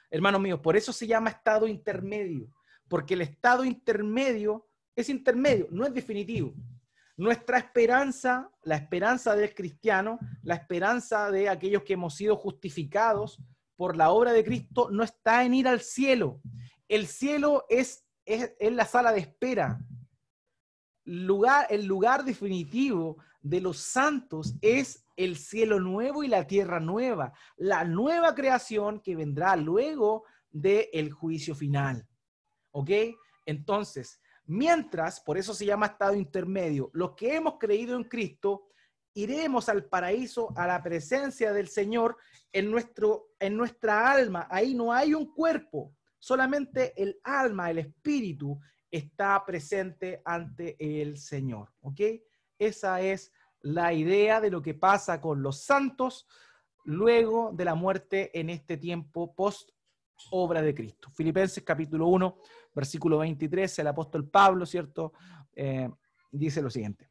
Hermanos míos, por eso se llama estado intermedio, porque el estado intermedio es intermedio, no es definitivo. Nuestra esperanza, la esperanza del cristiano, la esperanza de aquellos que hemos sido justificados por la obra de Cristo, no está en ir al cielo. El cielo es la sala de espera. El lugar definitivo de los santos es el cielo nuevo y la tierra nueva, la nueva creación que vendrá luego del juicio final. ¿Ok? Entonces, mientras, por eso se llama estado intermedio, los que hemos creído en Cristo, iremos al paraíso, a la presencia del Señor en nuestra alma. Ahí no hay un cuerpo, solamente el alma, el espíritu está presente ante el Señor. ¿Ok? Esa es la idea de lo que pasa con los santos luego de la muerte en este tiempo post obra de Cristo. Filipenses capítulo 1, versículo 23, el apóstol Pablo, ¿cierto? Dice lo siguiente: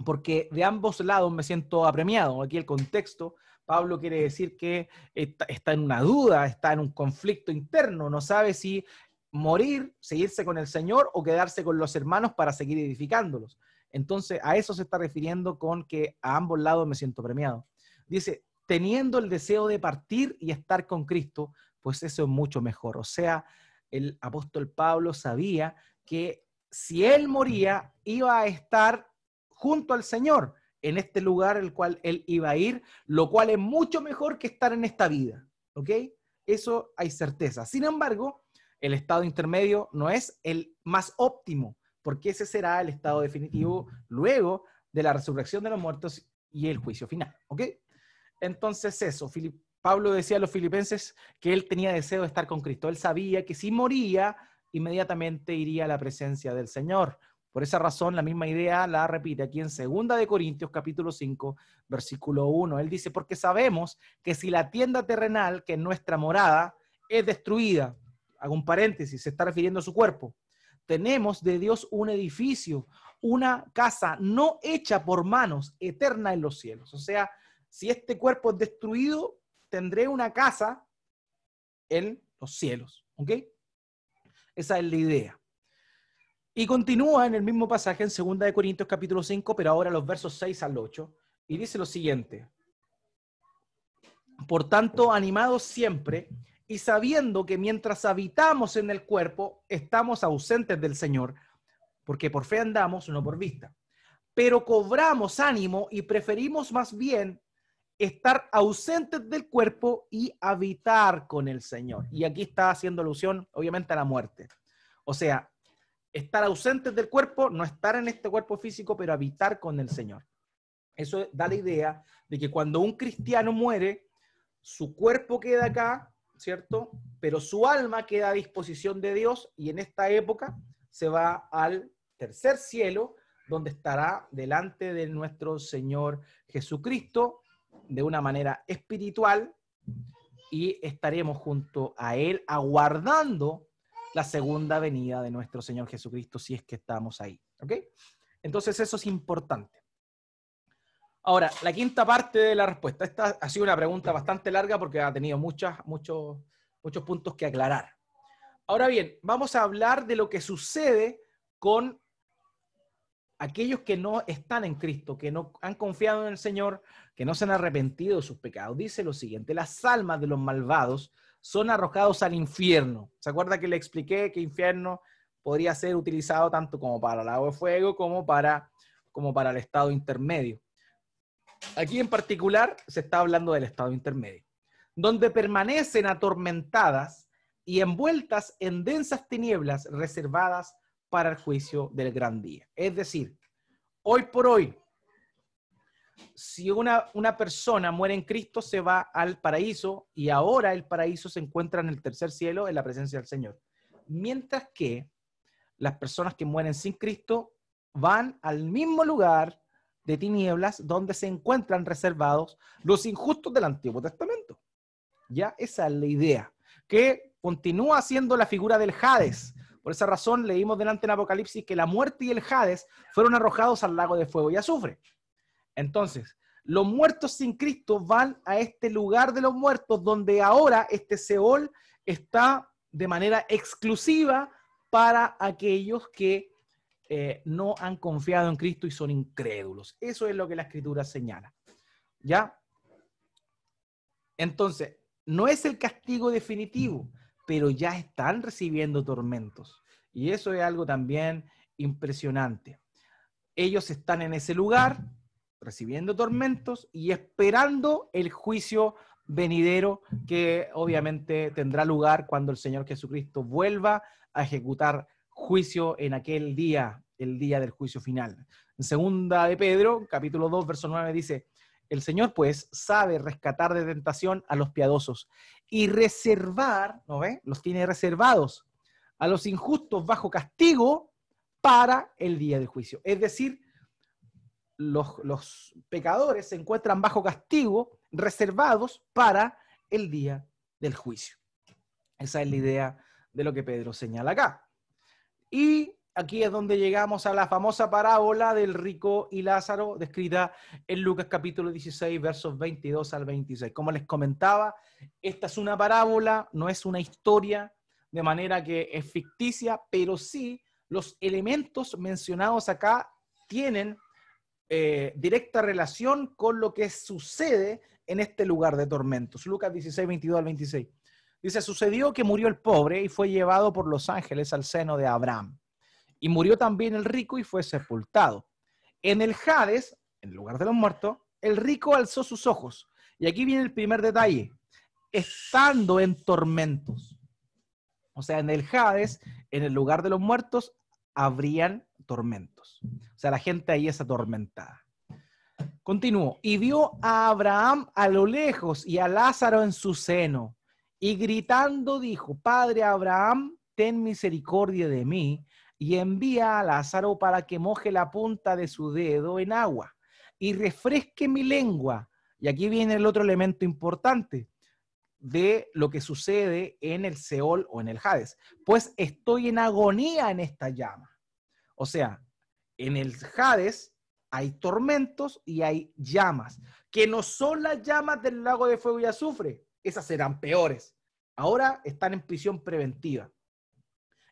porque de ambos lados me siento apremiado. Aquí el contexto, Pablo quiere decir que está en una duda, está en un conflicto interno, no sabe si morir, seguirse con el Señor o quedarse con los hermanos para seguir edificándolos. Entonces, a eso se está refiriendo con que a ambos lados me siento premiado. Dice, teniendo el deseo de partir y estar con Cristo, pues eso es mucho mejor. O sea, el apóstol Pablo sabía que si él moría, iba a estar junto al Señor en este lugar al cual él iba a ir, lo cual es mucho mejor que estar en esta vida. ¿Ok? Eso hay certeza. Sin embargo, el estado intermedio no es el más óptimo, porque ese será el estado definitivo luego de la resurrección de los muertos y el juicio final. ¿Ok? Entonces eso, Pablo decía a los filipenses que él tenía deseo de estar con Cristo. Él sabía que si moría, inmediatamente iría a la presencia del Señor. Por esa razón, la misma idea la repite aquí en 2 de Corintios, capítulo 5, versículo 1. Él dice, porque sabemos que si la tienda terrenal, que es nuestra morada, es destruida, hago un paréntesis, se está refiriendo a su cuerpo, tenemos de Dios un edificio, una casa no hecha por manos, eterna en los cielos. O sea, si este cuerpo es destruido, tendré una casa en los cielos. ¿Ok? Esa es la idea. Y continúa en el mismo pasaje en 2 de Corintios capítulo 5, pero ahora los versos 6 al 8, y dice lo siguiente. Por tanto, animados siempre y sabiendo que mientras habitamos en el cuerpo, estamos ausentes del Señor, porque por fe andamos, no por vista. Pero cobramos ánimo y preferimos más bien estar ausentes del cuerpo y habitar con el Señor. Y aquí está haciendo alusión, obviamente, a la muerte. O sea, estar ausentes del cuerpo, no estar en este cuerpo físico, pero habitar con el Señor. Eso da la idea de que cuando un cristiano muere, su cuerpo queda acá, ¿cierto? Pero su alma queda a disposición de Dios y en esta época se va al tercer cielo, donde estará delante de nuestro Señor Jesucristo de una manera espiritual y estaremos junto a Él aguardando la segunda venida de nuestro Señor Jesucristo, si es que estamos ahí. ¿Ok? Entonces eso es importante. Ahora, la quinta parte de la respuesta. Esta ha sido una pregunta bastante larga porque ha tenido muchos puntos que aclarar. Ahora bien, vamos a hablar de lo que sucede con aquellos que no están en Cristo, que no han confiado en el Señor, que no se han arrepentido de sus pecados. Dice lo siguiente, las almas de los malvados son arrojados al infierno. ¿Se acuerda que le expliqué que infierno podría ser utilizado tanto como para el lago de fuego como para el estado intermedio? Aquí en particular se está hablando del estado intermedio, donde permanecen atormentadas y envueltas en densas tinieblas reservadas para el juicio del gran día. Es decir, hoy por hoy, si una persona muere en Cristo, se va al paraíso y ahora el paraíso se encuentra en el tercer cielo en la presencia del Señor. Mientras que las personas que mueren sin Cristo van al mismo lugar de tinieblas donde se encuentran reservados los injustos del Antiguo Testamento. Ya esa es la idea, que continúa siendo la figura del Hades. Por esa razón leímos delante en Apocalipsis que la muerte y el Hades fueron arrojados al lago de fuego y azufre. Entonces, los muertos sin Cristo van a este lugar de los muertos donde ahora este Seol está de manera exclusiva para aquellos que no han confiado en Cristo y son incrédulos. Eso es lo que la Escritura señala. ¿Ya? Entonces, no es el castigo definitivo, pero ya están recibiendo tormentos. Y eso es algo también impresionante. Ellos están en ese lugar, recibiendo tormentos y esperando el juicio venidero que obviamente tendrá lugar cuando el Señor Jesucristo vuelva a ejecutar juicio en aquel día, el día del juicio final. En 2 de Pedro, capítulo 2, verso 9, dice: el Señor, pues, sabe rescatar de tentación a los piadosos y reservar, ¿no ve? Los tiene reservados a los injustos bajo castigo para el día del juicio. Es decir, los pecadores se encuentran bajo castigo, reservados para el día del juicio. Esa es la idea de lo que Pedro señala acá. Y aquí es donde llegamos a la famosa parábola del rico y Lázaro, descrita en Lucas capítulo 16, versos 22 al 26. Como les comentaba, esta es una parábola, no es una historia, de manera que es ficticia, pero sí los elementos mencionados acá tienen directa relación con lo que sucede en este lugar de tormentos. Lucas 16, 22 al 26. Dice, sucedió que murió el pobre y fue llevado por los ángeles al seno de Abraham. Y murió también el rico y fue sepultado. En el Hades, en el lugar de los muertos, el rico alzó sus ojos. Y aquí viene el primer detalle. Estando en tormentos. O sea, en el Hades, en el lugar de los muertos, habrían tormentos. O sea, la gente ahí es atormentada. Continúo. Y vio a Abraham a lo lejos y a Lázaro en su seno. Y gritando dijo, Padre Abraham, ten misericordia de mí y envía a Lázaro para que moje la punta de su dedo en agua y refresque mi lengua. Y aquí viene el otro elemento importante de lo que sucede en el Seol o en el Hades. Pues estoy en agonía en esta llama. O sea, en el Hades hay tormentos y hay llamas, que no son las llamas del lago de fuego y azufre. Esas serán peores. Ahora están en prisión preventiva.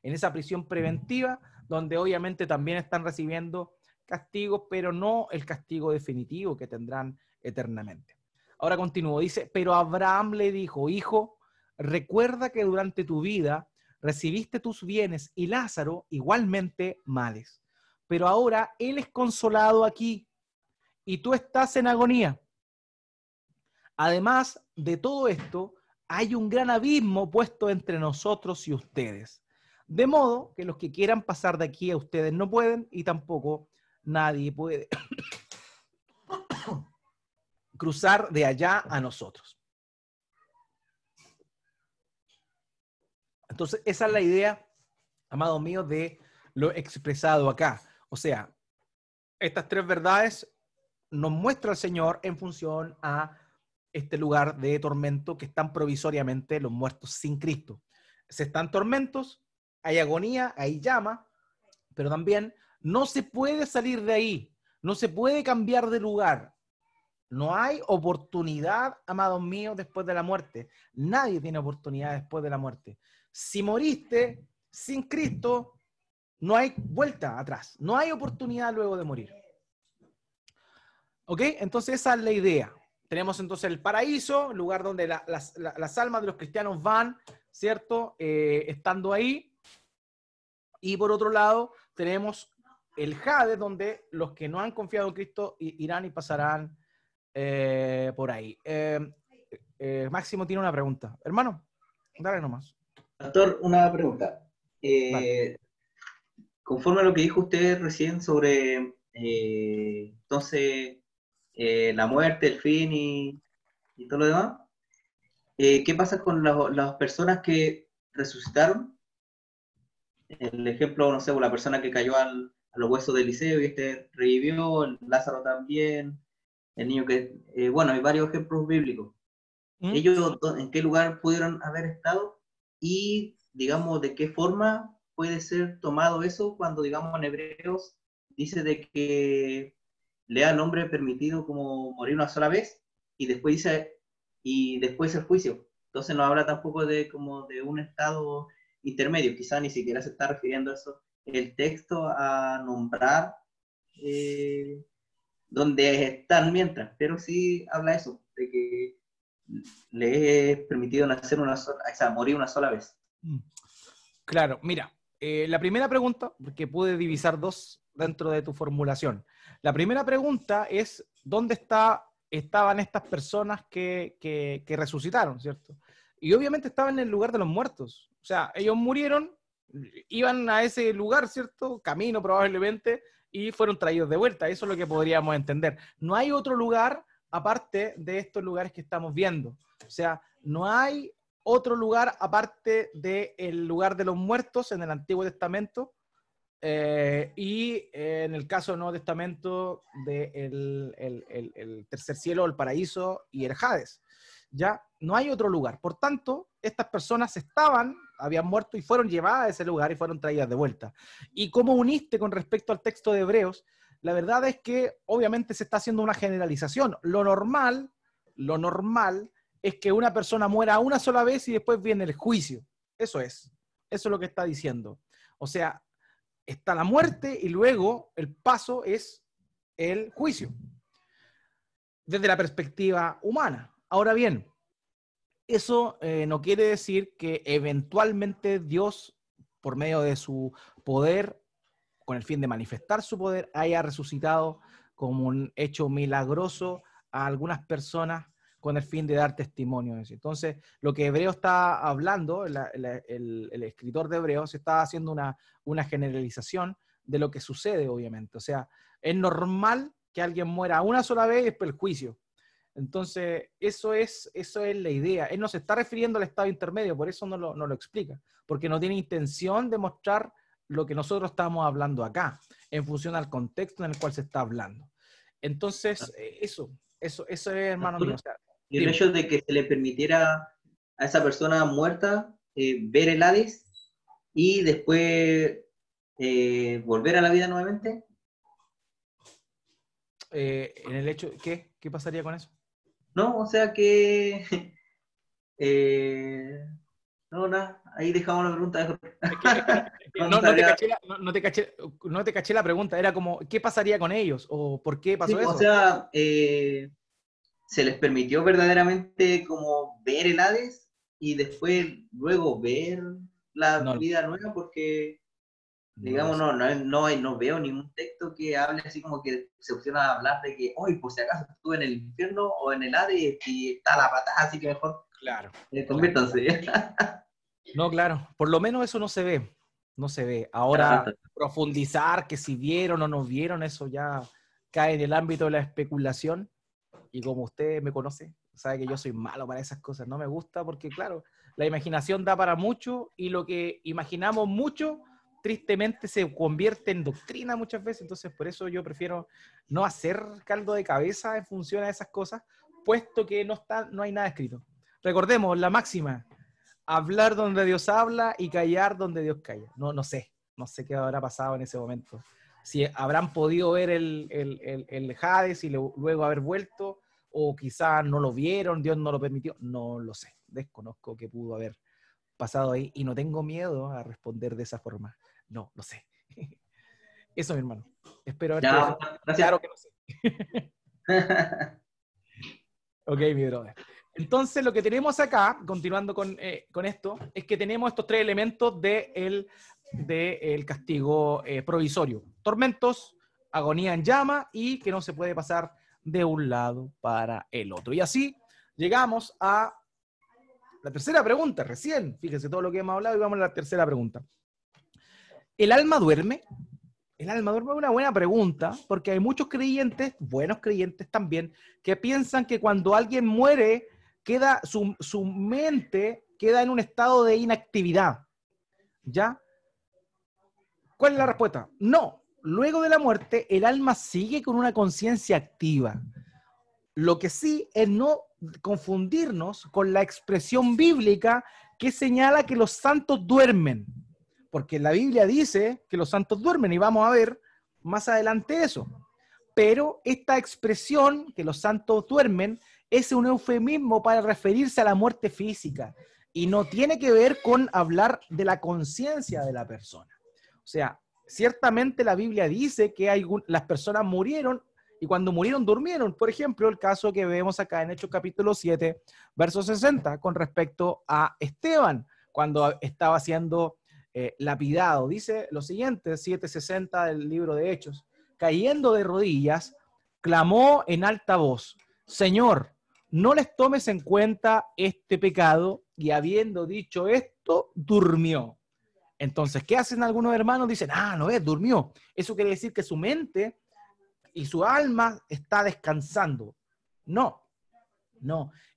En esa prisión preventiva, donde obviamente también están recibiendo castigos, pero no el castigo definitivo que tendrán eternamente. Ahora continúo, dice, pero Abraham le dijo, hijo, recuerda que durante tu vida recibiste tus bienes y Lázaro igualmente males. Pero ahora él es consolado aquí y tú estás en agonía. Además de todo esto, hay un gran abismo puesto entre nosotros y ustedes. De modo que los que quieran pasar de aquí a ustedes no pueden y tampoco nadie puede cruzar de allá a nosotros. Entonces, esa es la idea, amados míos, de lo expresado acá. O sea, estas tres verdades nos muestra el Señor en función a este lugar de tormento que están provisoriamente los muertos sin Cristo. Se están tormentos, hay agonía, hay llama, pero también no se puede salir de ahí, no se puede cambiar de lugar. No hay oportunidad, amados míos, después de la muerte. Nadie tiene oportunidad después de la muerte. Si moriste sin Cristo, no hay vuelta atrás. No hay oportunidad luego de morir. ¿Ok? Entonces esa es la idea. Tenemos entonces el paraíso, lugar donde las almas de los cristianos van, ¿cierto? Estando ahí. Y por otro lado, tenemos el Hades, donde los que no han confiado en Cristo irán y pasarán por ahí. Máximo tiene una pregunta. Hermano, dale nomás. Pastor, una pregunta. Vale. Conforme a lo que dijo usted recién sobre entonces la muerte, el fin y todo lo demás, ¿qué pasa con las personas que resucitaron? El ejemplo, no sé, la persona que cayó a los huesos de Eliseo y este revivió, el Lázaro también, el niño que, bueno, hay varios ejemplos bíblicos. ¿Ellos en qué lugar pudieron haber estado? Y, digamos, ¿de qué forma puede ser tomado eso cuando, digamos, en Hebreos dice de que le da al hombre permitido como morir una sola vez y después dice, y después el juicio? Entonces no habla tampoco de como de un estado intermedio, quizá ni siquiera se está refiriendo a eso el texto a nombrar donde están mientras, pero sí habla eso, de que le es permitido nacer una sola, o sea, morir una sola vez. Claro, mira, la primera pregunta, porque pude divisar dos dentro de tu formulación. La primera pregunta es, ¿dónde estaban estas personas que resucitaron, ¿cierto? Y obviamente estaban en el lugar de los muertos. O sea, ellos murieron, iban a ese lugar, ¿cierto? Camino probablemente, y fueron traídos de vuelta. Eso es lo que podríamos entender. No hay otro lugar aparte de estos lugares que estamos viendo. O sea, no hay otro lugar aparte del lugar de los muertos en el Antiguo Testamento y en el caso del Nuevo Testamento del el tercer cielo, el paraíso y el Hades. Ya no hay otro lugar. Por tanto, estas personas estaban habían muerto y fueron llevadas a ese lugar y fueron traídas de vuelta. ¿Y cómo uniste con respecto al texto de Hebreos? La verdad es que obviamente se está haciendo una generalización. Lo normal es que una persona muera una sola vez y después viene el juicio. Eso es lo que está diciendo. O sea, está la muerte y luego el paso es el juicio, desde la perspectiva humana. Ahora bien, eso no quiere decir que eventualmente Dios, por medio de su poder, con el fin de manifestar su poder, haya resucitado como un hecho milagroso a algunas personas con el fin de dar testimonio de eso. Entonces, lo que Hebreo está hablando, el escritor de Hebreos está haciendo una generalización de lo que sucede, obviamente. O sea, es normal que alguien muera una sola vez y después el juicio. Entonces, eso es la idea. Él no se está refiriendo al estado intermedio, por eso no lo explica, porque no tiene intención de mostrar lo que nosotros estamos hablando acá, en función al contexto en el cual se está hablando. Entonces, eso es, hermano mío. O sea, y el hecho de que se le permitiera a esa persona muerta ver el Hades y después volver a la vida nuevamente. En el hecho, ¿qué pasaría con eso? No, o sea que... no, nada, ahí dejamos la pregunta. No te caché la pregunta, era como, ¿qué pasaría con ellos? ¿O por qué pasó Sí, eso? o sea, se les permitió verdaderamente como ver el Hades y después luego ver la No, vida nueva, porque no lo digamos, sé. no veo ningún texto que hable así como que se opciona a hablar de que, hoy por si acaso estuve en el infierno o en el Hades y está la patada, así que mejor Claro. conviértanse. No, claro, por lo menos eso no se ve. No se ve. Ahora, profundizar que si vieron o no vieron, eso ya cae en el ámbito de la especulación. Y como usted me conoce, sabe que yo soy malo para esas cosas. No me gusta porque, claro, la imaginación da para mucho y lo que imaginamos mucho, tristemente se convierte en doctrina muchas veces. Entonces, por eso yo prefiero no hacer caldo de cabeza en función a esas cosas, puesto que no hay nada escrito. Recordemos la máxima: hablar donde Dios habla y callar donde Dios calla. No sé qué habrá pasado en ese momento. Si habrán podido ver el Hades y luego haber vuelto, o quizás no lo vieron, Dios no lo permitió, no lo sé. Desconozco qué pudo haber pasado ahí y no tengo miedo a responder de esa forma. No, lo sé. Eso, mi hermano. Espero haberte Ya, dejado gracias. claro que no sé. Ok, mi brother. Entonces, lo que tenemos acá, continuando con esto, es que tenemos estos tres elementos del castigo provisorio: tormentos, agonía en llama y que no se puede pasar de un lado para el otro. Y así llegamos a la tercera pregunta, recién. Fíjense todo lo que hemos hablado y vamos a la tercera pregunta. ¿El alma duerme? El alma duerme es una buena pregunta, porque hay muchos creyentes, buenos creyentes también, que piensan que cuando alguien muere, su mente queda en un estado de inactividad. ¿Ya? ¿Cuál es la respuesta? No. Luego de la muerte, el alma sigue con una conciencia activa. Lo que sí es no confundirnos con la expresión bíblica que señala que los santos duermen. Porque la Biblia dice que los santos duermen y vamos a ver más adelante eso. Pero esta expresión, que los santos duermen, es un eufemismo para referirse a la muerte física y no tiene que ver con hablar de la conciencia de la persona. O sea, ciertamente la Biblia dice que las personas murieron y cuando murieron durmieron. Por ejemplo, el caso que vemos acá en Hechos capítulo 7, verso 60, con respecto a Esteban, cuando estaba siendo lapidado. Dice lo siguiente, 7:60 del libro de Hechos: cayendo de rodillas, clamó en alta voz: Señor, no les tomes en cuenta este pecado. Y habiendo dicho esto, durmió. Entonces, ¿qué hacen algunos hermanos? Dicen, no es, durmió. Eso quiere decir que su mente y su alma está descansando. No,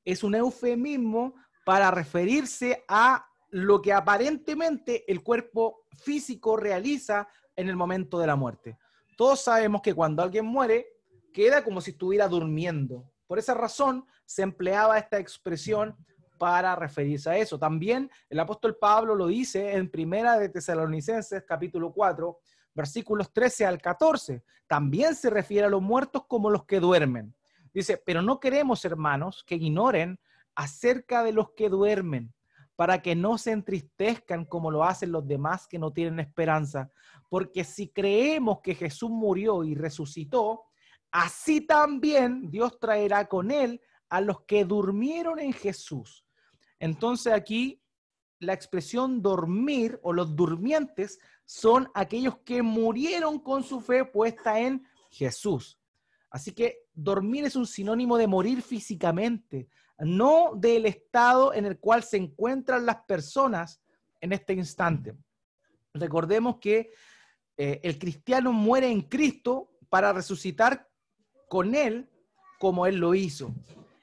es un eufemismo para referirse a lo que aparentemente el cuerpo físico realiza en el momento de la muerte. Todos sabemos que cuando alguien muere, queda como si estuviera durmiendo. Por esa razón se empleaba esta expresión para referirse a eso. También el apóstol Pablo lo dice en Primera de Tesalonicenses, capítulo 4, versículos 13 al 14. También se refiere a los muertos como los que duermen. Dice, pero no queremos, hermanos, que ignoren acerca de los que duermen, para que no se entristezcan como lo hacen los demás que no tienen esperanza. Porque si creemos que Jesús murió y resucitó, así también Dios traerá con él a los que durmieron en Jesús. Entonces aquí la expresión dormir o los durmientes son aquellos que murieron con su fe puesta en Jesús. Así que dormir es un sinónimo de morir físicamente, no del estado en el cual se encuentran las personas en este instante. Recordemos que el cristiano muere en Cristo para resucitar con él como él lo hizo.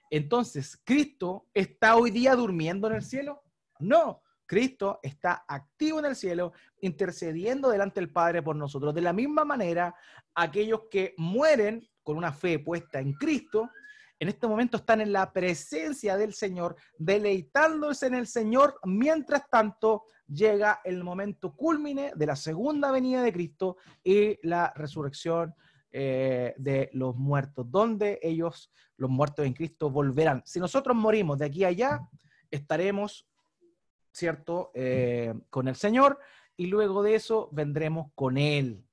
Entonces, ¿Cristo está hoy día durmiendo en el cielo? No, Cristo está activo en el cielo, intercediendo delante del Padre por nosotros. De la misma manera, aquellos que mueren con una fe puesta en Cristo, en este momento están en la presencia del Señor, deleitándose en el Señor, mientras tanto llega el momento cúlmine de la segunda venida de Cristo y la resurrección de los muertos, donde ellos, los muertos en Cristo, volverán. Si nosotros morimos de aquí a allá, estaremos, ¿cierto?, con el Señor, y luego de eso vendremos con Él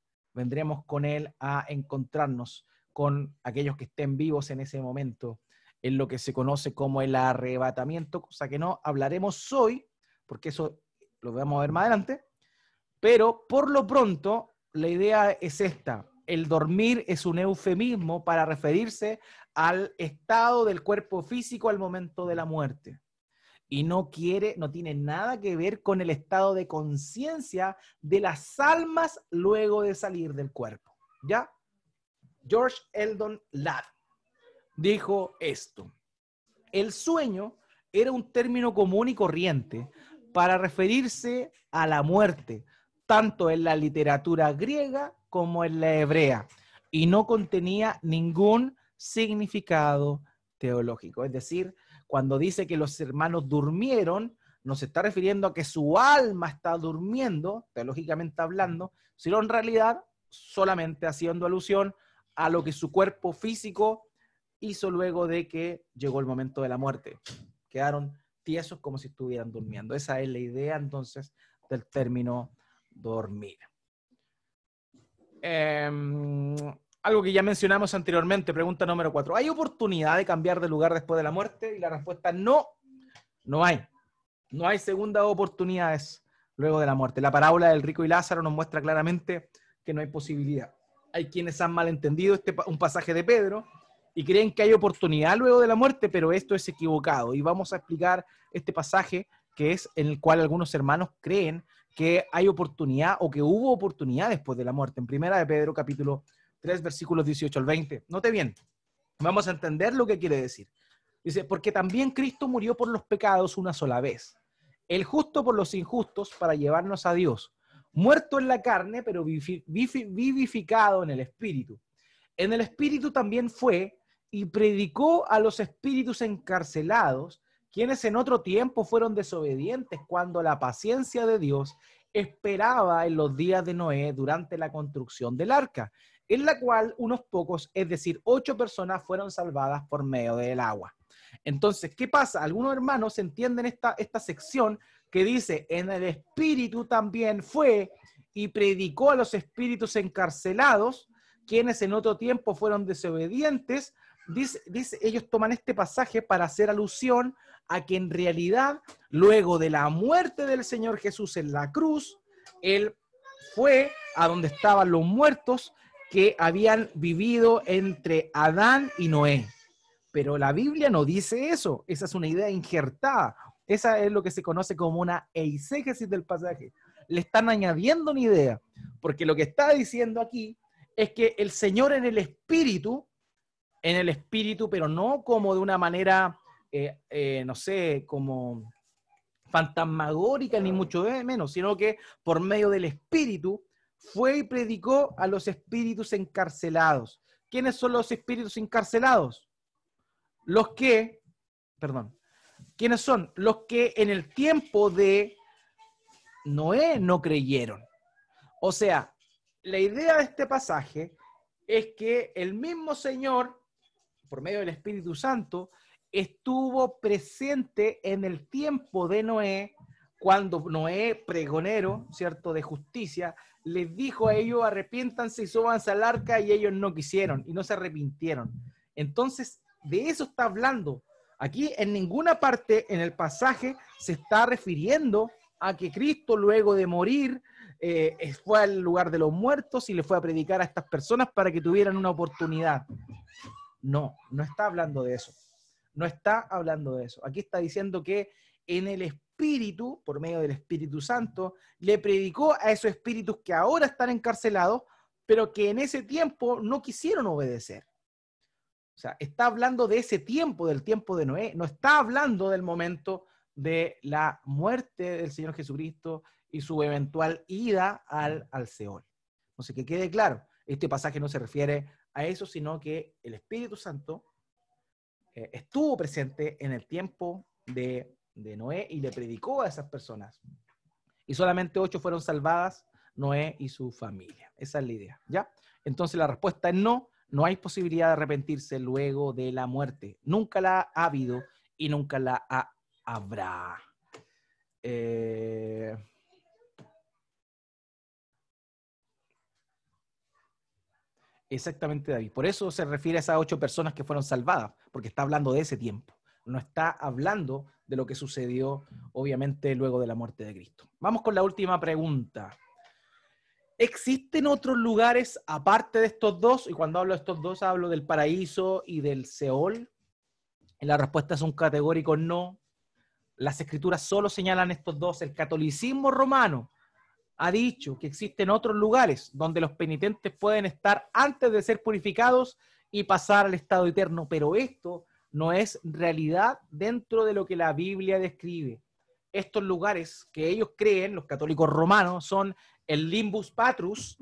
a encontrarnos con aquellos que estén vivos en ese momento, en lo que se conoce como el arrebatamiento, cosa que no hablaremos hoy, porque eso lo vamos a ver más adelante, pero por lo pronto la idea es esta: el dormir es un eufemismo para referirse al estado del cuerpo físico al momento de la muerte. Y no tiene nada que ver con el estado de conciencia de las almas luego de salir del cuerpo. ¿Ya? George Eldon Ladd dijo esto: el sueño era un término común y corriente para referirse a la muerte, tanto en la literatura griega como en la hebrea, y no contenía ningún significado teológico. Es decir, cuando dice que los hermanos durmieron, no se está refiriendo a que su alma está durmiendo, teológicamente hablando, sino en realidad solamente haciendo alusión a lo que su cuerpo físico hizo luego de que llegó el momento de la muerte. Quedaron tiesos como si estuvieran durmiendo. Esa es la idea entonces del término dormir. Algo que ya mencionamos anteriormente, pregunta número 4. ¿Hay oportunidad de cambiar de lugar después de la muerte? Y la respuesta no, no hay. No hay segundas oportunidades luego de la muerte. La parábola del rico y Lázaro nos muestra claramente que no hay posibilidad. Hay quienes han malentendido un pasaje de Pedro y creen que hay oportunidad luego de la muerte, pero esto es equivocado. Y vamos a explicar este pasaje que es en el cual algunos hermanos creen que hay oportunidad o que hubo oportunidad después de la muerte. En Primera de Pedro, capítulo 3, versículos 18 al 20. Note bien, vamos a entender lo que quiere decir. Dice, porque también Cristo murió por los pecados una sola vez, el justo por los injustos, para llevarnos a Dios, muerto en la carne, pero vivificado en el Espíritu. En el Espíritu también fue y predicó a los espíritus encarcelados, quienes en otro tiempo fueron desobedientes cuando la paciencia de Dios esperaba en los días de Noé durante la construcción del arca, en la cual unos pocos, es decir, 8 personas, fueron salvadas por medio del agua. Entonces, ¿qué pasa? Algunos hermanos entienden esta sección que dice, en el Espíritu también fue y predicó a los espíritus encarcelados, quienes en otro tiempo fueron desobedientes. Dice, ellos toman este pasaje para hacer alusión a que en realidad, luego de la muerte del Señor Jesús en la cruz, Él fue a donde estaban los muertos que habían vivido entre Adán y Noé. Pero la Biblia no dice eso. Esa es una idea injertada. Esa es lo que se conoce como una eisegesis del pasaje. Le están añadiendo una idea, porque lo que está diciendo aquí es que el Señor en el Espíritu, pero no como de una manera, no sé, como fantasmagórica, ni mucho menos, sino que por medio del Espíritu fue y predicó a los espíritus encarcelados. ¿Quiénes son los espíritus encarcelados? ¿Quiénes son? Los que en el tiempo de Noé no creyeron. O sea, la idea de este pasaje es que el mismo Señor, por medio del Espíritu Santo, estuvo presente en el tiempo de Noé, cuando Noé, pregonero, ¿cierto?, de justicia, les dijo a ellos, arrepiéntanse y súbanse al arca, y ellos no quisieron y no se arrepintieron. Entonces, de eso está hablando. Aquí en ninguna parte en el pasaje se está refiriendo a que Cristo, luego de morir, fue al lugar de los muertos y le fue a predicar a estas personas para que tuvieran una oportunidad. No, no está hablando de eso. No está hablando de eso. Aquí está diciendo que en el Espíritu, por medio del Espíritu Santo, le predicó a esos espíritus que ahora están encarcelados, pero que en ese tiempo no quisieron obedecer. O sea, está hablando de ese tiempo, del tiempo de Noé. No está hablando del momento de la muerte del Señor Jesucristo y su eventual ida al Seol. Entonces, que quede claro, este pasaje no se refiere a eso, sino que el Espíritu Santo estuvo presente en el tiempo de Noé y le predicó a esas personas. Y solamente 8 fueron salvadas, Noé y su familia. Esa es la idea, ¿ya? Entonces la respuesta es no. No hay posibilidad de arrepentirse luego de la muerte. Nunca la ha habido y nunca la habrá. Exactamente, David. Por eso se refiere a esas 8 personas que fueron salvadas, porque está hablando de ese tiempo. No está hablando de lo que sucedió, obviamente, luego de la muerte de Cristo. Vamos con la última pregunta. ¿Existen otros lugares aparte de estos dos? Y cuando hablo de estos dos, hablo del paraíso y del Seol. Y la respuesta es un categórico no. Las escrituras solo señalan estos dos. El catolicismo romano ha dicho que existen otros lugares donde los penitentes pueden estar antes de ser purificados y pasar al estado eterno, pero esto no es realidad dentro de lo que la Biblia describe. Estos lugares que ellos creen, los católicos romanos, son el Limbus Patrus,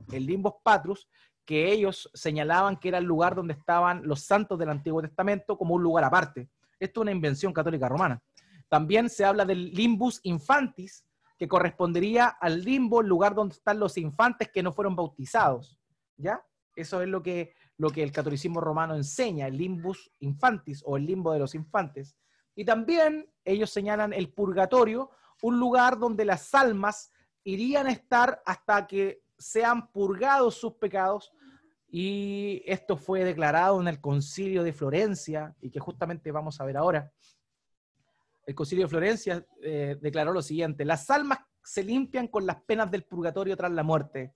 que ellos señalaban que era el lugar donde estaban los santos del Antiguo Testamento como un lugar aparte. Esto es una invención católica romana. También se habla del Limbus Infantis, que correspondería al limbo, el lugar donde están los infantes que no fueron bautizados, ¿ya? Eso es lo que el catolicismo romano enseña, el Limbus Infantis o el limbo de los infantes. Y también ellos señalan el purgatorio, un lugar donde las almas irían a estar hasta que sean purgados sus pecados, y esto fue declarado en el Concilio de Florencia, y que justamente vamos a ver ahora. El Concilio de Florencia declaró lo siguiente: las almas se limpian con las penas del purgatorio tras la muerte,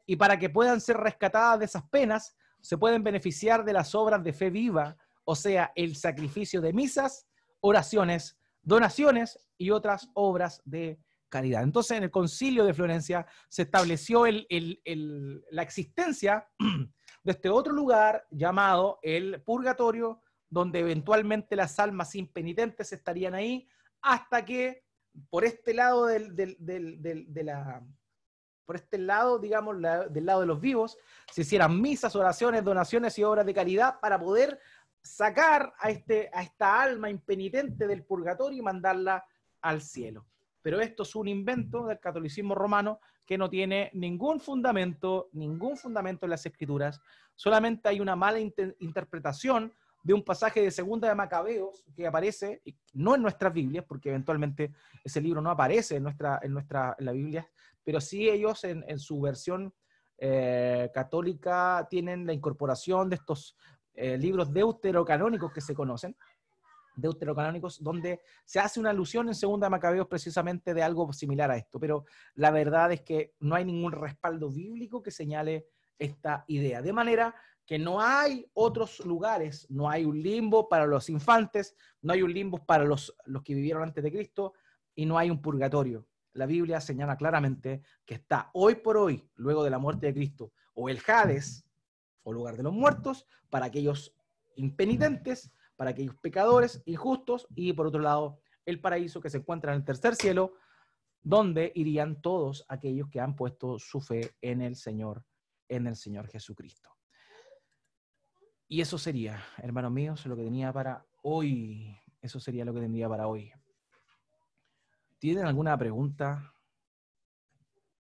y para que puedan ser rescatadas de esas penas, se pueden beneficiar de las obras de fe viva, o sea, el sacrificio de misas, oraciones, donaciones y otras obras de caridad. Entonces, en el Concilio de Florencia se estableció la existencia de este otro lugar llamado el purgatorio, donde eventualmente las almas impenitentes estarían ahí hasta que por este lado por este lado, digamos, del lado de los vivos, se hicieran misas, oraciones, donaciones y obras de caridad para poder sacar a esta alma impenitente del purgatorio y mandarla al cielo. Pero esto es un invento del catolicismo romano que no tiene ningún fundamento en las escrituras. Solamente hay una mala interpretación de un pasaje de Segunda de Macabeos que aparece, no en nuestras Biblias, porque eventualmente ese libro no aparece en la Biblia, pero sí ellos en su versión católica tienen la incorporación de estos libros deuterocanónicos que se conocen, deuterocanónicos, donde se hace una alusión en Segunda de Macabeos precisamente de algo similar a esto, pero la verdad es que no hay ningún respaldo bíblico que señale esta idea, de manera que no hay otros lugares, no hay un limbo para los infantes, no hay un limbo para los que vivieron antes de Cristo, y no hay un purgatorio. La Biblia señala claramente que está hoy por hoy, luego de la muerte de Cristo, o el Hades, o lugar de los muertos, para aquellos impenitentes, para aquellos pecadores injustos, y por otro lado, el paraíso que se encuentra en el tercer cielo, donde irían todos aquellos que han puesto su fe en el Señor Jesucristo. Y eso sería, hermanos míos, lo que tenía para hoy. Eso sería lo que tendría para hoy. ¿Tienen alguna pregunta?